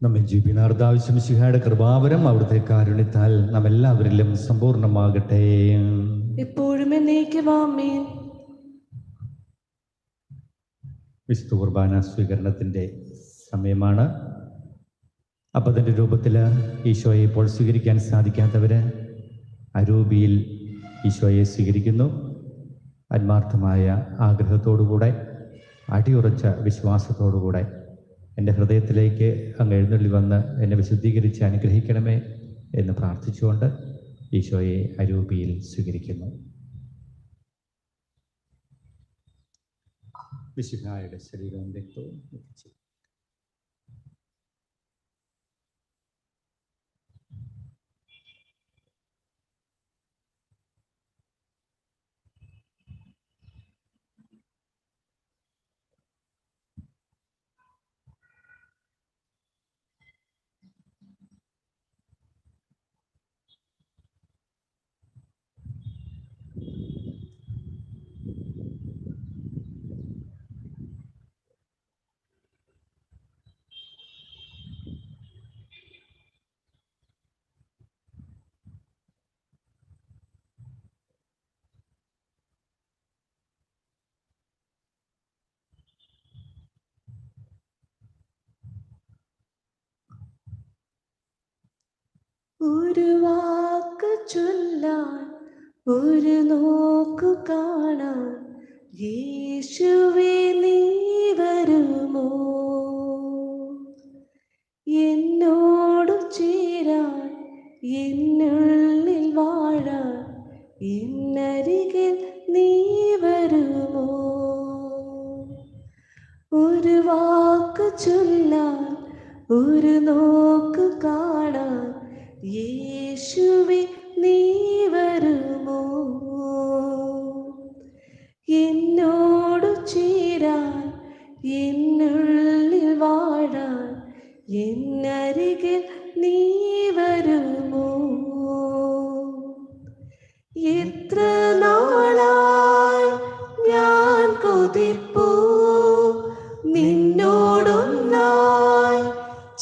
നമ്മെ ജീവിക്കുന്ന കർത്താവിശിഹായുടെ കൃപാവരം അവിടുത്തെ കാരുണ്യത്താൽ നാം എല്ലാവരിലും സമ്പൂർണ്ണമാകട്ടെ. എപ്പോഴും എന്നേക്കും ആമേൻ. വിശുദ്ധ കുർബാന സ്വീകരണത്തിൻ്റെ സമയമാണ്. അപ്പത്തിൻ്റെ രൂപത്തിൽ ഈശോയെ ഇപ്പോൾ സ്വീകരിക്കാൻ സാധിക്കാത്തവർ അരൂപിയിൽ ഈശോയെ സ്വീകരിക്കുന്നു. ആത്മാർത്ഥമായ ആഗ്രഹത്തോടുകൂടെ, അടിയുറച്ച വിശ്വാസത്തോടുകൂടെ എൻ്റെ ഹൃദയത്തിലേക്ക് അങ്ങ് എഴുന്നള്ളി വന്ന് എന്നെ വിശുദ്ധീകരിച്ച് അനുഗ്രഹിക്കണമേ എന്ന് പ്രാർത്ഥിച്ചുകൊണ്ട് ഈശോയെ അരൂപിയിൽ സ്വീകരിക്കുന്നു. വിശുദ്ധായുടെ ശരീരവും രക്തവും എത്തിച്ചു. ഒരു വാക്ക് ചൊല്ലാൻ, ഒരു നോക്കു കാണാൻ, യേശുവേ നീ വരുമോ? എന്നോടു ചേരാൻ, എന്നുള്ളിൽ വാഴാൻ, എന്നരികിൽ നീ വരുമോ? ഒരു വാക്ക് ചൊല്ലാൻ, ഒരു നോക്ക് കാണാൻ, യേശുവേ നീ വരുമോ? എന്നോടു ചേരാൻ, എന്നുള്ളിൽ വാഴാൻ, എന്നരികിൽ നീ വരുമോ? എത്ര നാളായി ഞാൻ കൊതിപ്പൂ നിന്നോടൊന്നായി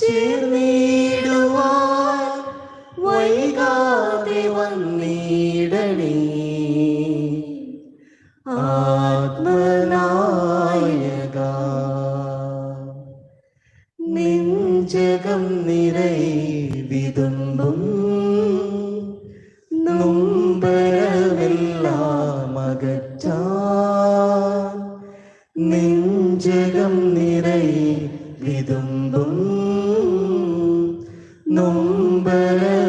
ചേർന്നിടുവാൻ, വൈകാതെ വന്നിടണേ ആത്മനായക. നെഞ്ചകം നിറവിതുമ്പും നൊമ്പരമെല്ലാം അകറ്റാൻ, നെഞ്ചകം നിറവിതുമ്പും നൊമ്പരമെല്ലാം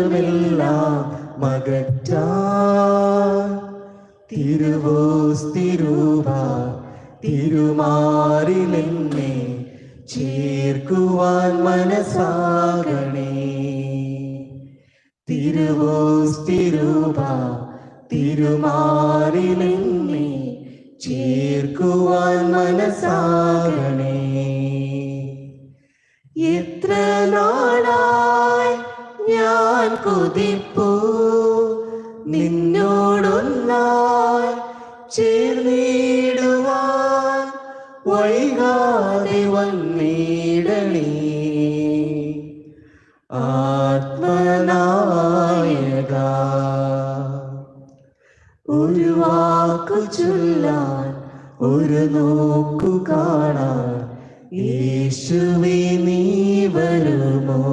അകറ്റാൻ, തിരുവോസ്തിരൂപ തിരുമാറിലെന്നെ ചേർക്കുവാൻ മനസ്സാകണേ. തിരുവോസ്തിരൂപ തിരുമാറിലെന്നെ ചേർക്കുവാൻ മനസ്സാകണേ. എത്ര നാളായി ഞാൻ കൊതിപ്പൂ നിന്നോടൊന്നായി ചേർന്നിടുവാൻ, വൈകാതെ വന്നിടണേ ആത്മനായക. ഒരു വാക്കു ചൊല്ലാൻ, ഒരു നോക്കു കാണാൻ, യേശുവേ നീ വരുമോ?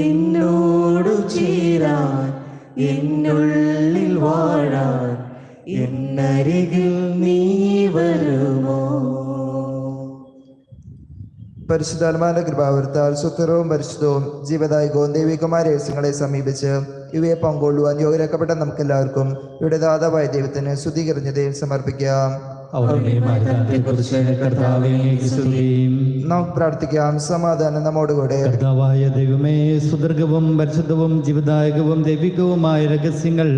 എന്നോടു ചേരാൻ, എന്നുള്ളിൽ വാഴാൻ, എന്നരികിൽ നീ വരുമോ? പരിശുദ്ധാത്മാവിന്റെ കൃപാവൃത്താൽ സുത്തരവും പരിശുദ്ധവും ജീവദായകവും ദൈവികമായ രഹസ്യങ്ങളെ സമീപിച്ച് ഇവയെ പങ്കുകൊള്ളുവാൻ യോഗ്യരാക്കപ്പെട്ട നമുക്കെല്ലാവർക്കും ഇവിടെ ദാതാവായ ദൈവത്തിന് സ്തുതികറിഞ്ഞ ദൈവം സമർപ്പിക്കാം. നമുക്ക് പ്രാർത്ഥിക്കാം. സമാധാനം നമ്മോടുകൂടെ. കർത്താവായ ദൈവമേ, സുദീർഘവും പരിശുദ്ധവും ജീവദായകവും ദൈവികവുമായ രഹസ്യങ്ങൾ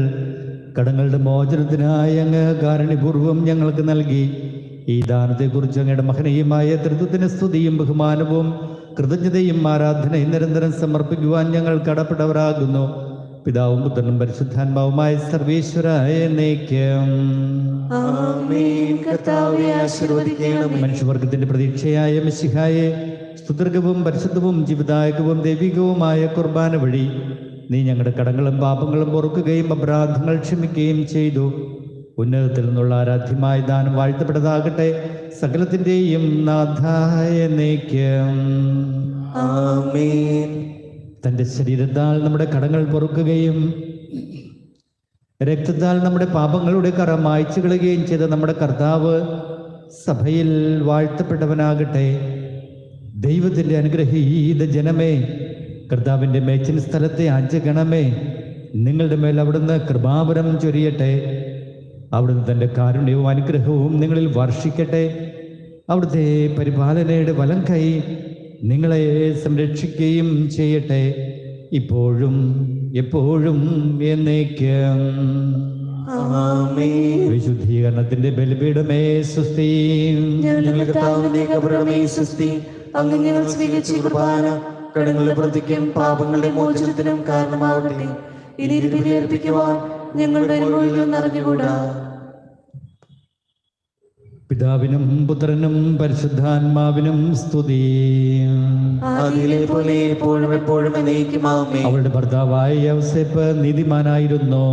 കടങ്ങളുടെ മോചനത്തിനായി അങ്ങ് കാരുണ്യപൂർവ്വം ഞങ്ങൾക്ക് നൽകി. ഈ ദാനത്തെക്കുറിച്ച് അങ്ങയുടെ മഹനീയമായ തൃത്വത്തിന് സ്തുതിയും ബഹുമാനവും കൃതജ്ഞതയും ആരാധനയും നിരന്തരം സമർപ്പിക്കുവാൻ ഞങ്ങൾ കടപ്പെട്ടവരാകുന്നു. പിതാവും പുത്രനും പരിശുദ്ധാത്മാവുമായ സർവേശ്വരായ എന്നേക്കും. മനുഷ്യവർഗത്തിന്റെ പ്രതീക്ഷയായ മിശിഹായെ, സുദീർഘവും പരിശുദ്ധവും ജീവദായകവും ദൈവികവുമായ കുർബാന വഴി നീ ഞങ്ങളുടെ കടങ്ങളും പാപങ്ങളും പൊറുക്കുകയും അപരാധങ്ങൾ ക്ഷമിക്കുകയും ചെയ്തു. ഉന്നതത്തിൽ നിന്നുള്ള ആരാധ്യമായ ദാനം വാഴ്ത്തപ്പെട്ടതാകട്ടെ. സകലത്തിൻ്റെയും നാഥായ എന്നേക്കും. ആമേൻ. തൻ്റെ ശരീരത്താൽ നമ്മുടെ കടങ്ങൾ പൊറുക്കുകയും രക്തത്താൽ നമ്മുടെ പാപങ്ങളുടെ കറ മായ്ച്ചു കളയുകയും ചെയ്ത നമ്മുടെ കർത്താവ് സഭയിൽ വാഴ്ത്തപ്പെട്ടവനാകട്ടെ. ദൈവത്തിൻ്റെ അനുഗ്രഹീത ജനമേ, കർത്താവിൻ്റെ മേച്ചിൻ സ്ഥലത്തെ അഞ്ചഗണമേ, നിങ്ങളുടെ മേൽ അവിടുന്ന് കൃപാവരം ചൊരിയട്ടെ. അവിടുന്ന് തൻ്റെ കാരുണ്യവും അനുഗ്രഹവും നിങ്ങളിൽ വർഷിക്കട്ടെ. അവിടുത്തെ പരിപാലനയുടെ വലം കൈ നിങ്ങളെ സംരക്ഷിക്കുകയും ചെയ്യട്ടെ, ഇപ്പോഴും എപ്പോഴും എന്നേക്കും. ആമേൻ. വിശുദ്ധീകരണത്തിന്റെ ബലിപീഠമേ സ്വസ്തി. ഞങ്ങളുടെ കർത്താവിന്റെ കബറിടമേ സ്വസ്തി. അങ്ങ് ഞങ്ങൾ സ്വീകരിച്ച കുർബാന കടങ്ങളുടെ പ്രതിക്കും പാപങ്ങളുടെ മോചനത്തിനും കാരണമാവട്ടെ. ഇനി ഇത് ബലിയർപ്പിക്കുവാൻ ഞങ്ങളുടെ അനുഭവങ്ങൾ നിറഞ്ഞുകൂടാ. പിതാവിനും പുത്രനും പരിശുദ്ധാത്മാവിനും സ്തുതി. അതിലെ പോലെ എപ്പോഴും എപ്പോഴും എന്നേക്കും. ആമേൻ. അവളുടെ ഭർത്താവായ യൗസേപ്പ് നീതിമാനായിരുന്നു.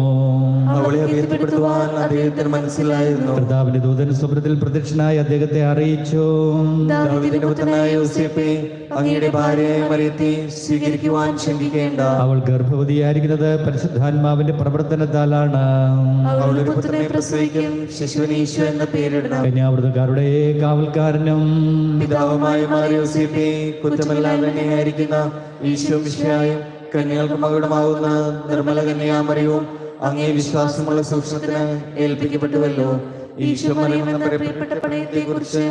അവളെ അഭ്യർത്ഥിപ്പെടുത്തുവാൻ അദ്ദേഹത്തിന് മനസ്സിലായിരുന്നു. കർത്താവിന്റെ ദൂതൻ സ്വപ്നത്തിൽ പ്രത്യക്ഷനായി അദ്ദേഹത്തെ അറിയിച്ചു. ദാവീദിന്റെ പുത്രനായ യോസേപ്പേ, അങ്ങയുടെ ഭാര്യയായ മറിയത്തെ സ്വീകരിക്കുവാൻ ശങ്കിക്കേണ്ട. അവൾ ഗർഭവതിയായിരിക്കുന്നത് പരിശുദ്ധാത്മാവിന്റെ പ്രവർത്തനത്താലാണ്. അവളുടെ പുത്രനെ പ്രസവിക്കും, ശിശുവിന് ഈശോ എന്ന പേരിടണം. കന്യാവൃതക്കാരുടെ കാവൽക്കാരനും പിതാവുമായ യോസേപ്പേ, കുറ്റമില്ലാതെ തന്നെയായിരിക്കുന്ന ഈശോ മിശിഹായും കന്യകൾക്ക് മകുടമാകുന്ന നിർമ്മല കന്യാമറിയവും അങ്ങേ വിശ്വാസമുള്ള സൂക്ഷ്മത്തിന് ഏൽപ്പിക്കപ്പെട്ടുവല്ലോ. ഈശോ മറിയമെന്ന പറയപ്പെട്ട പണയത്തെ കുറിച്ച്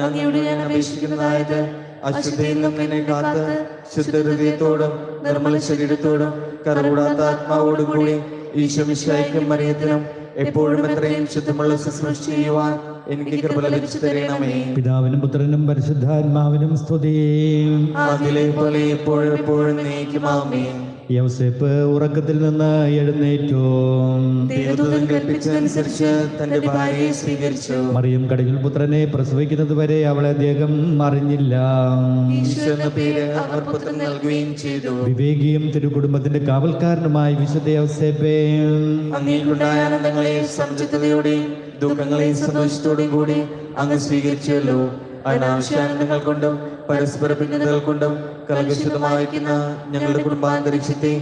അങ്ങയോട് ഞാൻ അപേക്ഷിക്കുന്നതായത് അശുദ്ധിയിൽ നിന്ന് എന്നെ കാത്ത് ശുദ്ധ ഹൃദയത്തോടും നിർമ്മല ശരീരത്തോടും കറകൂടാത്ത ആത്മാവോടും കൂടി ഈശോ മിശിഹായ്ക്കും മറിയത്തിനും എപ്പോഴും എത്രയും ശുദ്ധമുള്ള ശുശ്രൂഷ ചെയ്യുവാൻ എനിക്ക് കൃപ ലഭിച്ചു തരണമേ. പിതാവിനും പുത്രനും പരിശുദ്ധാത്മാവിനും സ്തുതി. അതിലെ പോലെ എപ്പോഴും എപ്പോഴും എന്നേക്കും. ആമേൻ. യൗസേപ്പ് ഉറക്കത്തിൽ നിന്ന് എഴുന്നേറ്റു. ദേവദൂതൻ കൽപ്പിച്ചതനുസരിച്ച് തന്റെ ഭാര്യയെ സ്വീകരിച്ചു. മറിയം കടലിൽ പുത്രനെ പ്രസവിക്കുന്നത് വരെ അവളെ അദ്ദേഹം അറിഞ്ഞില്ല. ഈശോ എന്ന പേര് അവർ പുത്രൻ നൽകുകയും ചെയ്തു. വിവേകിയും തിരുകുടുംബത്തിന്റെ കാവൽക്കാരനുമായി വിശുദ്ധ യൗസേപ്പേ, അങ്ങേക്കുണ്ടായ ആനന്ദങ്ങളെ സംതൃപ്തിയോടെയും ദുഃഖങ്ങളെ സന്തോഷത്തോടും കൂടി അങ്ങ് സ്വീകരിച്ചുവല്ലോ. അനാവശ്യാനന്ദങ്ങൾ കൊണ്ടും പരസ്പര ഭിന്നതകൾ കൊണ്ടും കലകശുദ്ധമായിരിക്കുന്ന ഞങ്ങളുടെ കുടുംബാന്തരീക്ഷത്തെ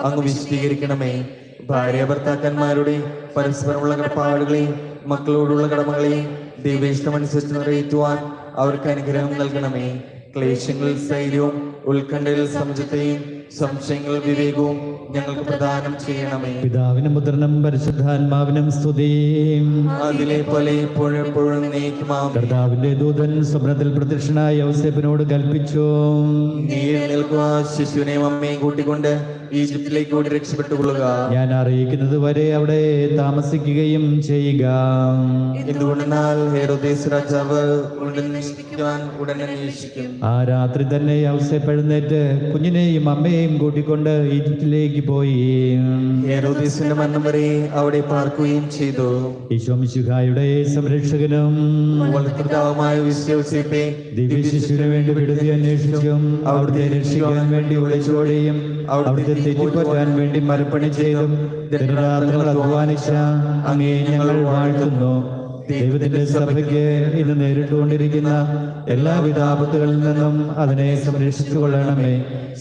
അങ്ങ് വിശദീകരിക്കണമേ. ഭാര്യ ഭർത്താക്കന്മാരുടെ പരസ്പരമുള്ള കടപ്പാടുകളെയും മക്കളോടുള്ള കടമകളെയും ദൈവേഷ്ടമനുസരിച്ച് നിറവേറ്റുവാൻ അവർക്ക് അനുഗ്രഹം നൽകണമേ. ക്ലേശങ്ങളിൽ സ്ഥൈര്യവും ഉത്കണ്ഠയിൽ സമചിത്തയും സംശയങ്ങളിൽ വിവേകവും ഞങ്ങൾക്ക് പ്രദാനം ചെയ്യണമേ. പിതാവിനും പുത്രനും പരിശുദ്ധാത്മാവിനും സ്തുതി. അതിലെ പോലെ എപ്പോഴും എപ്പോഴും എന്നേക്കും. ആമേൻ. കർത്താവിന്റെ ദൂതൻ സ്വപ്നത്തിൽ പ്രത്യക്ഷനായ യൗസേപ്പിനോട് കൽപ്പിച്ചു. നീ എഴുന്നേൽക്കുക, ശിശുവിനെയും അമ്മയും കൂട്ടിക്കൊണ്ട് ഈജിപ്തിലേക്ക് ഓടി രക്ഷപ്പെട്ടുകൊള്ളുക. ഞാൻ അറിയിക്കുന്നത് വരെ അവിടെ താമസിക്കുകയും ചെയ്യുക. എന്തുകൊണ്ടെന്നാൽ ഹെരോദേസ് രാജാവ് ഉടനെ അന്വേഷിക്കും. ആ രാത്രി തന്നെ യൗസേപ്പ് എഴുന്നേറ്റ് കുഞ്ഞിനെയും അമ്മയെയും കൂട്ടിക്കൊണ്ട് ഈജിപ്തിലേക്ക് പോയി. ഹെരോദേസിന്റെ മരണം വരെ അവിടെ പാർക്കുകയും ചെയ്തു. ഈശോ മിശിഹായുടെ സംരക്ഷകനും വളർത്തുതാവുമായ യോസേപ്പേ, ദിവ്യശിശുവിന് വേണ്ടി വിടുതി അന്വേഷിച്ചും അവിടുത്തെ രക്ഷിക്കാൻ വേണ്ടി ഒളിച്ചോടിയും അവിടുത്തെ തെറ്റിപ്പറ്റാൻ വേണ്ടി മരപ്പണി ചെയ്തും ദിനരാത്രങ്ങൾ അധ്വാനിച്ച അങ്ങേ ഞങ്ങൾ വാഴ്ത്തുന്നു. ദൈവത്തിന്റെ സഭയ്ക്ക് ഇന്ന് നേരിട്ടുകൊണ്ടിരിക്കുന്ന എല്ലാവിധ ആപത്തുകളിൽ നിന്നും അതിനെ സംരക്ഷിച്ചു കൊള്ളണമേ.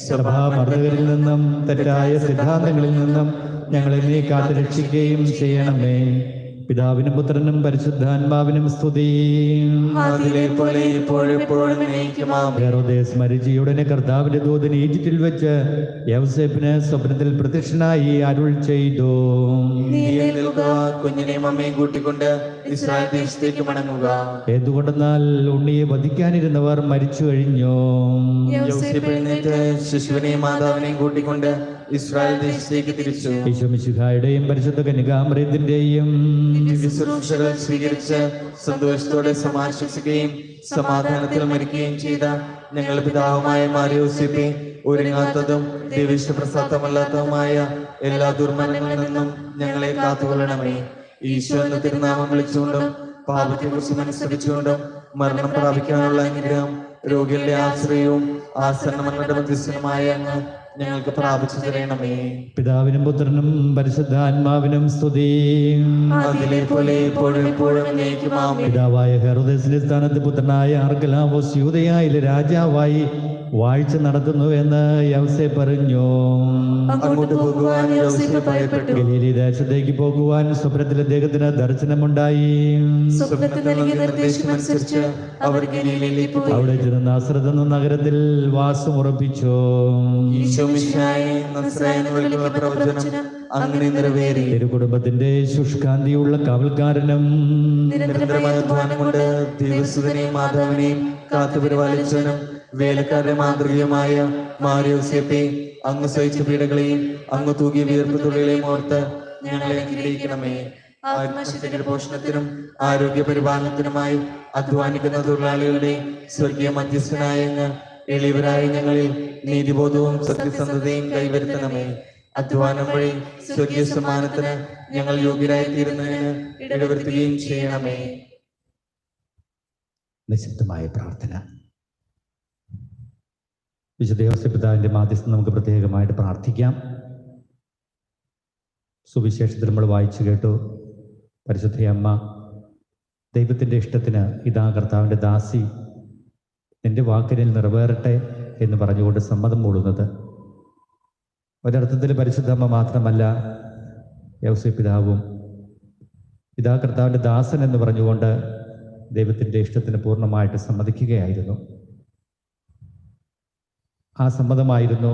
സഭാമർദ്ദകരിൽ നിന്നും തെറ്റായ സിദ്ധാന്തങ്ങളിൽ നിന്നും ഞങ്ങളെ നീ കാത്തു രക്ഷിക്കുകയും ചെയ്യണമേ. പിതാവിനും പുത്രനും പരിശുദ്ധാത്മാവിനും സ്തുതി. അതിലെ പോലെ എപ്പോഴും എപ്പോഴും എന്നേക്കും. ആമേൻ. ഹെരോദേസ് മരിച്ചയുടനെ കർത്താവിന്റെ ദൂതൻ ഈജിപ്തിൽ വെച്ച് യൗസേപ്പിന് സ്വപ്നത്തിൽ പ്രത്യക്ഷനായി അരുൾ ചെയ്തു. നീ എഴുന്നേൽക്കുക, കുഞ്ഞിനെയും അമ്മയും കൂട്ടിക്കൊണ്ട് ഇസ്രായേൽ ദേശത്തേക്ക് മടങ്ങുക. എന്തുകൊണ്ടെന്നാൽ ഉണ്ണിയെ വധിക്കാനിരുന്നവർ മരിച്ചു കഴിഞ്ഞു. യോസേപ്പ് എഴുന്നേറ്റ് ശിശുവിനെയും മാതാവിനെയും കൂട്ടിക്കൊണ്ട് ഇസ്രായേൽ ദേശത്തേക്ക് തിരിച്ചു. ഈശോ മിശിഹായുടെയും പരിശുദ്ധ കന്യകാമറിയത്തിന്റെയും ശുശ്രൂഷകൾ സ്വീകരിച്ച് സന്തോഷത്തോടെ സമാശ്വസിക്കുകയും സമാധാനത്തിൽ മരിക്കുകയും ചെയ്ത ഞങ്ങളുടെ പിതാവുമായ യോസേപ്പേ, ഒരുങ്ങാത്തതും ദൈവിഷ്ടപ്രസാദമല്ലാത്തതുമായ എല്ലാ ദുർമരണങ്ങളിൽ നിന്നും ഞങ്ങളെ കാത്തുകൊള്ളണമേ. ഈശോ എന്ന തിരുനാമം വിളിച്ചുകൊണ്ടും പാപത്തെ കുറിച്ച് മനസ്സരിച്ചുകൊണ്ടും മരണം പ്രാപിക്കാനുള്ള അനുഗ്രഹം, രോഗികളുടെ ആശ്രയവും ആസന്നമരണയുടെ മധ്യസ്ഥനുമായ അങ്ങ് ഞങ്ങൾക്ക് പ്രാപിച്ചു തരണമേ. പിതാവിനും പുത്രനും പരിശുദ്ധാത്മാവിനും സ്തുതി. അതിലെ പോലെ എപ്പോഴും എപ്പോഴും എന്നേക്കും ആമേൻ. പിതാവായ ഹെറോദേസിന്റെ സ്ഥാനത്ത് പുത്രനായ അർക്കലാവോസ് യൂദയായിലെ രാജാവായി വാഴ്ച നടത്തുന്നു എന്ന് യൗസേ പറഞ്ഞു. അങ്ങോട്ട് പോകുവാൻ യോസേഫ് ഭയപ്പെട്ടു. ഗലീലി ദേശത്തേക്ക് പോകുവാൻ സ്വപ്നത്തിൽ അദ്ദേഹത്തിന് ദർശനമുണ്ടായി. സ്വപ്നത്തിൽ നൽകിയ നിർദ്ദേശമനുസരിച്ച് അവർ ഗലീലയിലേക്ക് പോയി. അവിടെ ചെന്ന് നാസറത്ത് എന്ന നഗരത്തിൽ വാസമുറപ്പിച്ചു. ഈശോ മിശിഹായെ നസ്രായ എന്ന് വിളിക്കുന്ന പ്രവചനം അങ്ങനെ നിറവേറി. തിരുകുടുംബത്തിന്റെ ശുഷ്കാന്തിയുള്ള കാവൽക്കാരനും നിരന്തരമായ അധ്വാനം കൊണ്ട് ദൈവസുതനെയും മാതാവിനെയും കാത്തുപരിപാലിച്ചവനും വേലക്കാരുടെ മാതൃകയുമായ മാറിയോസേപ്പെ, അങ്ങ് സഹിച്ച പീഡകളെയും അങ്ങ് തൂകിയ വിയർപ്പ് തുള്ളികളെയും ഓർത്ത് ഞങ്ങളെ അനുഗ്രഹിക്കണമേ. ആത്മശരീര പോഷണത്തിനും ആരോഗ്യ പരിപാലനത്തിനുമായി അധ്വാനിക്കുന്ന തൊഴിലാളികളുടെ സ്വർഗീയ മധ്യസ്ഥനായ അങ്ങ് എളിയവരായ ഞങ്ങളിൽ നീതിബോധവും സത്യസന്ധതയും കൈവരുത്തണമേ. അധ്വാനം വഴി സ്വർഗീയ സമ്മാനത്തിന് ഞങ്ങൾ യോഗ്യരായി തീരുന്നതിന് ഇടവരുത്തുകയും ചെയ്യണമേ. നിശബ്ദമായ പ്രാർത്ഥന. വിശുദ്ധ യോസേപ്പ് പിതാവിന്റെ മാധ്യസ്ഥം നമുക്ക് പ്രത്യേകമായിട്ട് പ്രാർത്ഥിക്കാം. സുവിശേഷത്തിൽ നമ്മൾ വായിച്ചു കേട്ടു, പരിശുദ്ധയമ്മ ദൈവത്തിൻ്റെ ഇഷ്ടത്തിന് ഇതാ കർത്താവിൻ്റെ ദാസി, നിന്റെ വാക്കിനിൽ നിറവേറട്ടെ എന്ന് പറഞ്ഞുകൊണ്ട് സമ്മതം മൂളുന്നത്. ഒരർത്ഥത്തിൽ പരിശുദ്ധമ്മ മാത്രമല്ല, യോസേപ്പ് പിതാവും ഇതാ കർത്താവിൻ്റെ ദാസൻ എന്ന് പറഞ്ഞുകൊണ്ട് ദൈവത്തിൻ്റെ ഇഷ്ടത്തിന് പൂർണ്ണമായിട്ട് സമ്മതിക്കുകയായിരുന്നു. ആ സമ്മതമായിരുന്നു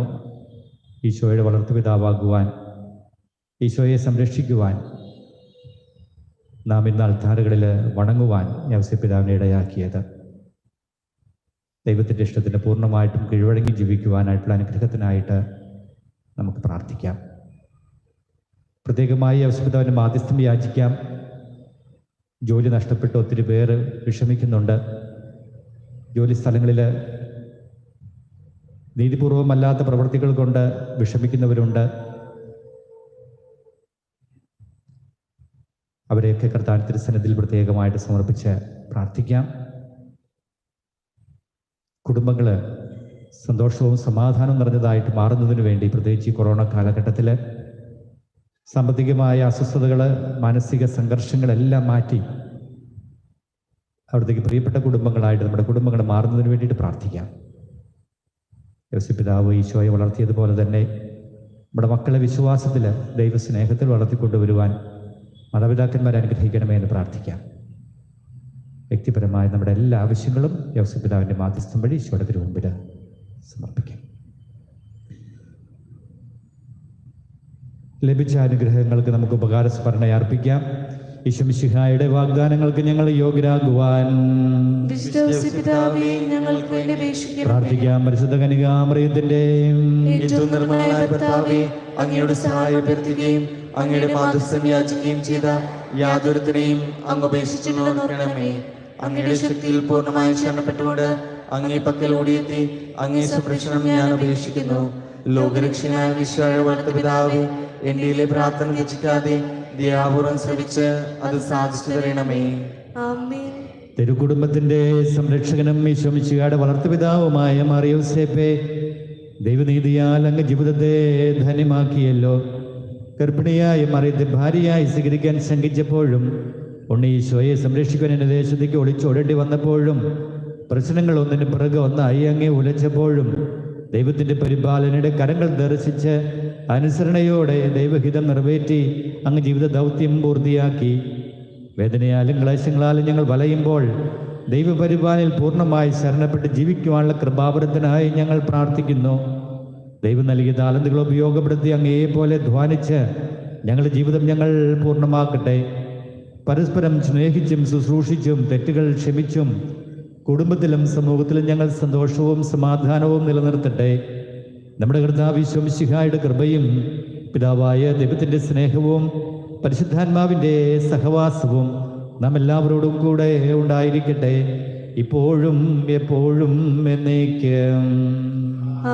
ഈശോയുടെ വളർത്തുപിതാവാകുവാൻ, ഈശോയെ സംരക്ഷിക്കുവാൻ, നാം ഇന്ന് അൾത്താറുകളിൽ വണങ്ങുവാൻ യോസേപ്പ് പിതാവിനെ ഇടയാക്കിയത്. ദൈവത്തിൻ്റെ ഇഷ്ടത്തിന് പൂർണ്ണമായിട്ടും കീഴ്വഴങ്ങി ജീവിക്കുവാനായിട്ടുള്ള അനുഗ്രഹത്തിനായിട്ട് നമുക്ക് പ്രാർത്ഥിക്കാം. പ്രത്യേകമായി യോസേപ്പ് പിതാവിൻ്റെ മാധ്യസ്ഥം യാചിക്കാം. ജോലി നഷ്ടപ്പെട്ട് ഒത്തിരി പേര് വിഷമിക്കുന്നുണ്ട്. ജോലി സ്ഥലങ്ങളിൽ നീതിപൂർവമല്ലാത്ത പ്രവൃത്തികൾ കൊണ്ട് വിഷമിക്കുന്നവരുണ്ട്. അവരെയൊക്കെ കർത്താവിന്റെ തിരുസന്നിധിയിൽ പ്രത്യേകമായിട്ട് സമർപ്പിച്ച് പ്രാർത്ഥിക്കാം. കുടുംബങ്ങൾ സന്തോഷവും സമാധാനവും നിറഞ്ഞതായിട്ട് മാറുന്നതിന് വേണ്ടി, പ്രത്യേകിച്ച് ഈ കൊറോണ കാലഘട്ടത്തിൽ സാമ്പത്തികമായ അസ്വസ്ഥതകൾ, മാനസിക സംഘർഷങ്ങളെല്ലാം മാറ്റി അവിടത്തേക്ക് പ്രിയപ്പെട്ട കുടുംബങ്ങളായിട്ട് നമ്മുടെ കുടുംബങ്ങൾ മാറുന്നതിന് വേണ്ടിയിട്ട് പ്രാർത്ഥിക്കാം. യോസേപ്പ് പിതാവ് ഈശോയെ വളർത്തിയതുപോലെ തന്നെ നമ്മുടെ മക്കളെ വിശ്വാസത്തിൽ, ദൈവസ്നേഹത്തിൽ വളർത്തിക്കൊണ്ടുവരുവാൻ മാതാപിതാക്കന്മാരെ അനുഗ്രഹിക്കണമേ എന്ന് പ്രാർത്ഥിക്കാം. വ്യക്തിപരമായ നമ്മുടെ എല്ലാ ആവശ്യങ്ങളും യോസേപ്പ് പിതാവിൻ്റെ മാധ്യസ്ഥം വഴി ഈശോയുടെ തിരുമുമ്പിൽ സമർപ്പിക്കാം. ലഭിച്ച അനുഗ്രഹങ്ങൾക്ക് നമുക്ക് ഉപകാരസ്മരണ അർപ്പിക്കാം. ഈശോ മിശിഹായുടെ വാഗ്ദാനങ്ങൾക്ക് ഞങ്ങൾ യോഗ്യരാകുവാൻ പ്രാർത്ഥിക്കാം. പരിശുദ്ധ കന്യകാമറിയത്തിന്റെ ഏറ്റവും നിർമ്മലനായ ഭർത്താവേ, അങ്ങയുടെ സഹായം അഭ്യർത്ഥിക്കുകയും അങ്ങയുടെ മാധ്യസ്ഥം യാചിക്കുകയും ചെയ്ത യാതൊരുത്തിനെയും അങ്ങ് ഉപേക്ഷിച്ചു നോക്കണമേ. അങ്ങയുടെ ശക്തിയിൽ പൂർണ്ണമായി ശരണപ്പെട്ടുകൊണ്ട് അങ്ങേ പക്കൽ ഓടിയെത്തി അങ്ങേ സംരക്ഷണം ഞാൻ അപേക്ഷിക്കുന്നു. ലോകരക്ഷനായ ഈശോയുടെ വളർത്തുപിതാവേ, എന്റെയിലെ പ്രാർത്ഥന രക്ഷിക്കാതെ ദയാപൂർവം ശ്രമിച്ച് അത് സാധിച്ചു തരണമേ. തിരുകുടുംബത്തിന്റെ സംരക്ഷകനും ഈശോ മിശിഹായുടെ വളർത്തുപിതാവുമായ മാറിയോസേപ്പേ, ദൈവനീതിയാൽ അങ്ങ് ജീവിതത്തെ ധന്യമാക്കിയല്ലോ. ഗർഭിണിയായ മറിയത്തെ ഭാര്യയായി സ്വീകരിക്കാൻ ശങ്കിച്ചപ്പോഴും, ഉണ്ണി ഈശോയെ സംരക്ഷിക്കാൻ എന്റെ ദേശത്തേക്ക് ഒളിച്ചോടേണ്ടി വന്നപ്പോഴും, പ്രശ്നങ്ങൾ ഒന്നിന് പിറകെ ഒന്നായി അങ്ങേ ഉലച്ചപ്പോഴും, ദൈവത്തിൻ്റെ പരിപാലനയുടെ കരങ്ങൾ ദർശിച്ച് അനുസരണയോടെ ദൈവഹിതം നിറവേറ്റി അങ്ങ് ജീവിത ദൗത്യം പൂർത്തിയാക്കി. വേദനയാലും ക്ലേശങ്ങളാലും ഞങ്ങൾ വലയുമ്പോൾ ദൈവപരിപാലനയിൽ പൂർണ്ണമായി ശരണപ്പെട്ട് ജീവിക്കുവാനുള്ള കൃപാവരത്തിനായി ഞങ്ങൾ പ്രാർത്ഥിക്കുന്നു. ദൈവം നൽകിയ താലന്തുകൾ ഉപയോഗപ്പെടുത്തി അങ്ങേപോലെ ധ്വാനിച്ച് ഞങ്ങളുടെ ജീവിതം ഞങ്ങൾ പൂർണ്ണമാക്കട്ടെ. പരസ്പരം സ്നേഹിച്ചും ശുശ്രൂഷിച്ചും തെറ്റുകൾ ക്ഷമിച്ചും കുടുംബത്തിലും സമൂഹത്തിലും ഞങ്ങൾ സന്തോഷവും സമാധാനവും നിലനിർത്തട്ടെ. നമ്മുടെ കർത്താവ് ഈശോ മിശിഹായുടെ കൃപയും പിതാവായ ദൈവത്തിൻ്റെ സ്നേഹവും പരിശുദ്ധാത്മാവിൻ്റെ സഹവാസവും നാം എല്ലാവരോടും കൂടെ ഉണ്ടായിരിക്കട്ടെ, ഇപ്പോഴും എപ്പോഴും എന്നേക്കും.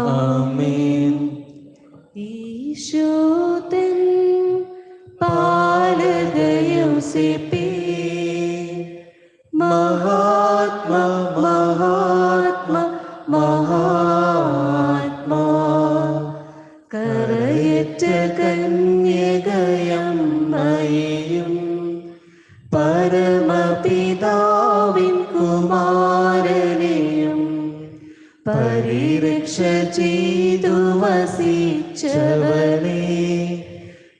ആമേൻ. ഈശോതൻ പാലക യോസേപ്പേ, മഹാത്മാ മഹാത്മാ മഹാത്മാ പെറ്റ കന്യകയമ്മയെയും പരമപിതാവിൻ കുമാരനെയും പരിരക്ഷ ചെയ്തു വസിച്ചവനെ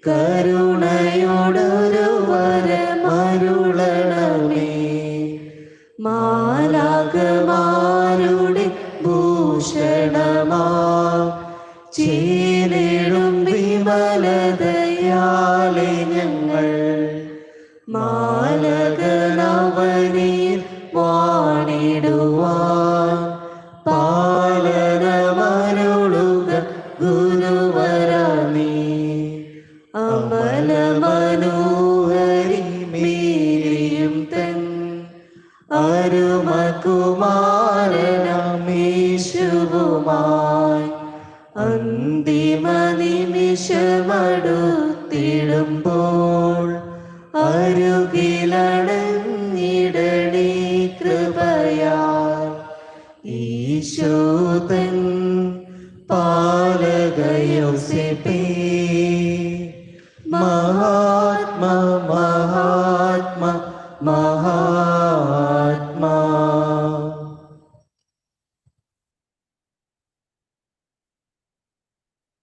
കരുണയോടൊരു വരമരുളണമേ. മാലാഖമാരുടെ ഭൂഷണമാ ചേലേടും വിമലതയാലെ ഞങ്ങൾ മാലകനവനിൽ വാണിടുവാൻ പാലനമരുളുക ഗുരുവരാമേ. അമല മനോഹരി മേരിയും തൻ അരുമകുമാരനമേശുവുമായി അന്തിമ നിമിഷമടുത്തിടുമ്പോൾ അരുകിലടഞ്ഞിടണേ കൃപയാൽ. ഈശോതൻ പാലകയോസേപ്പേ മഹാത്മാ മഹാത്മാ മഹാ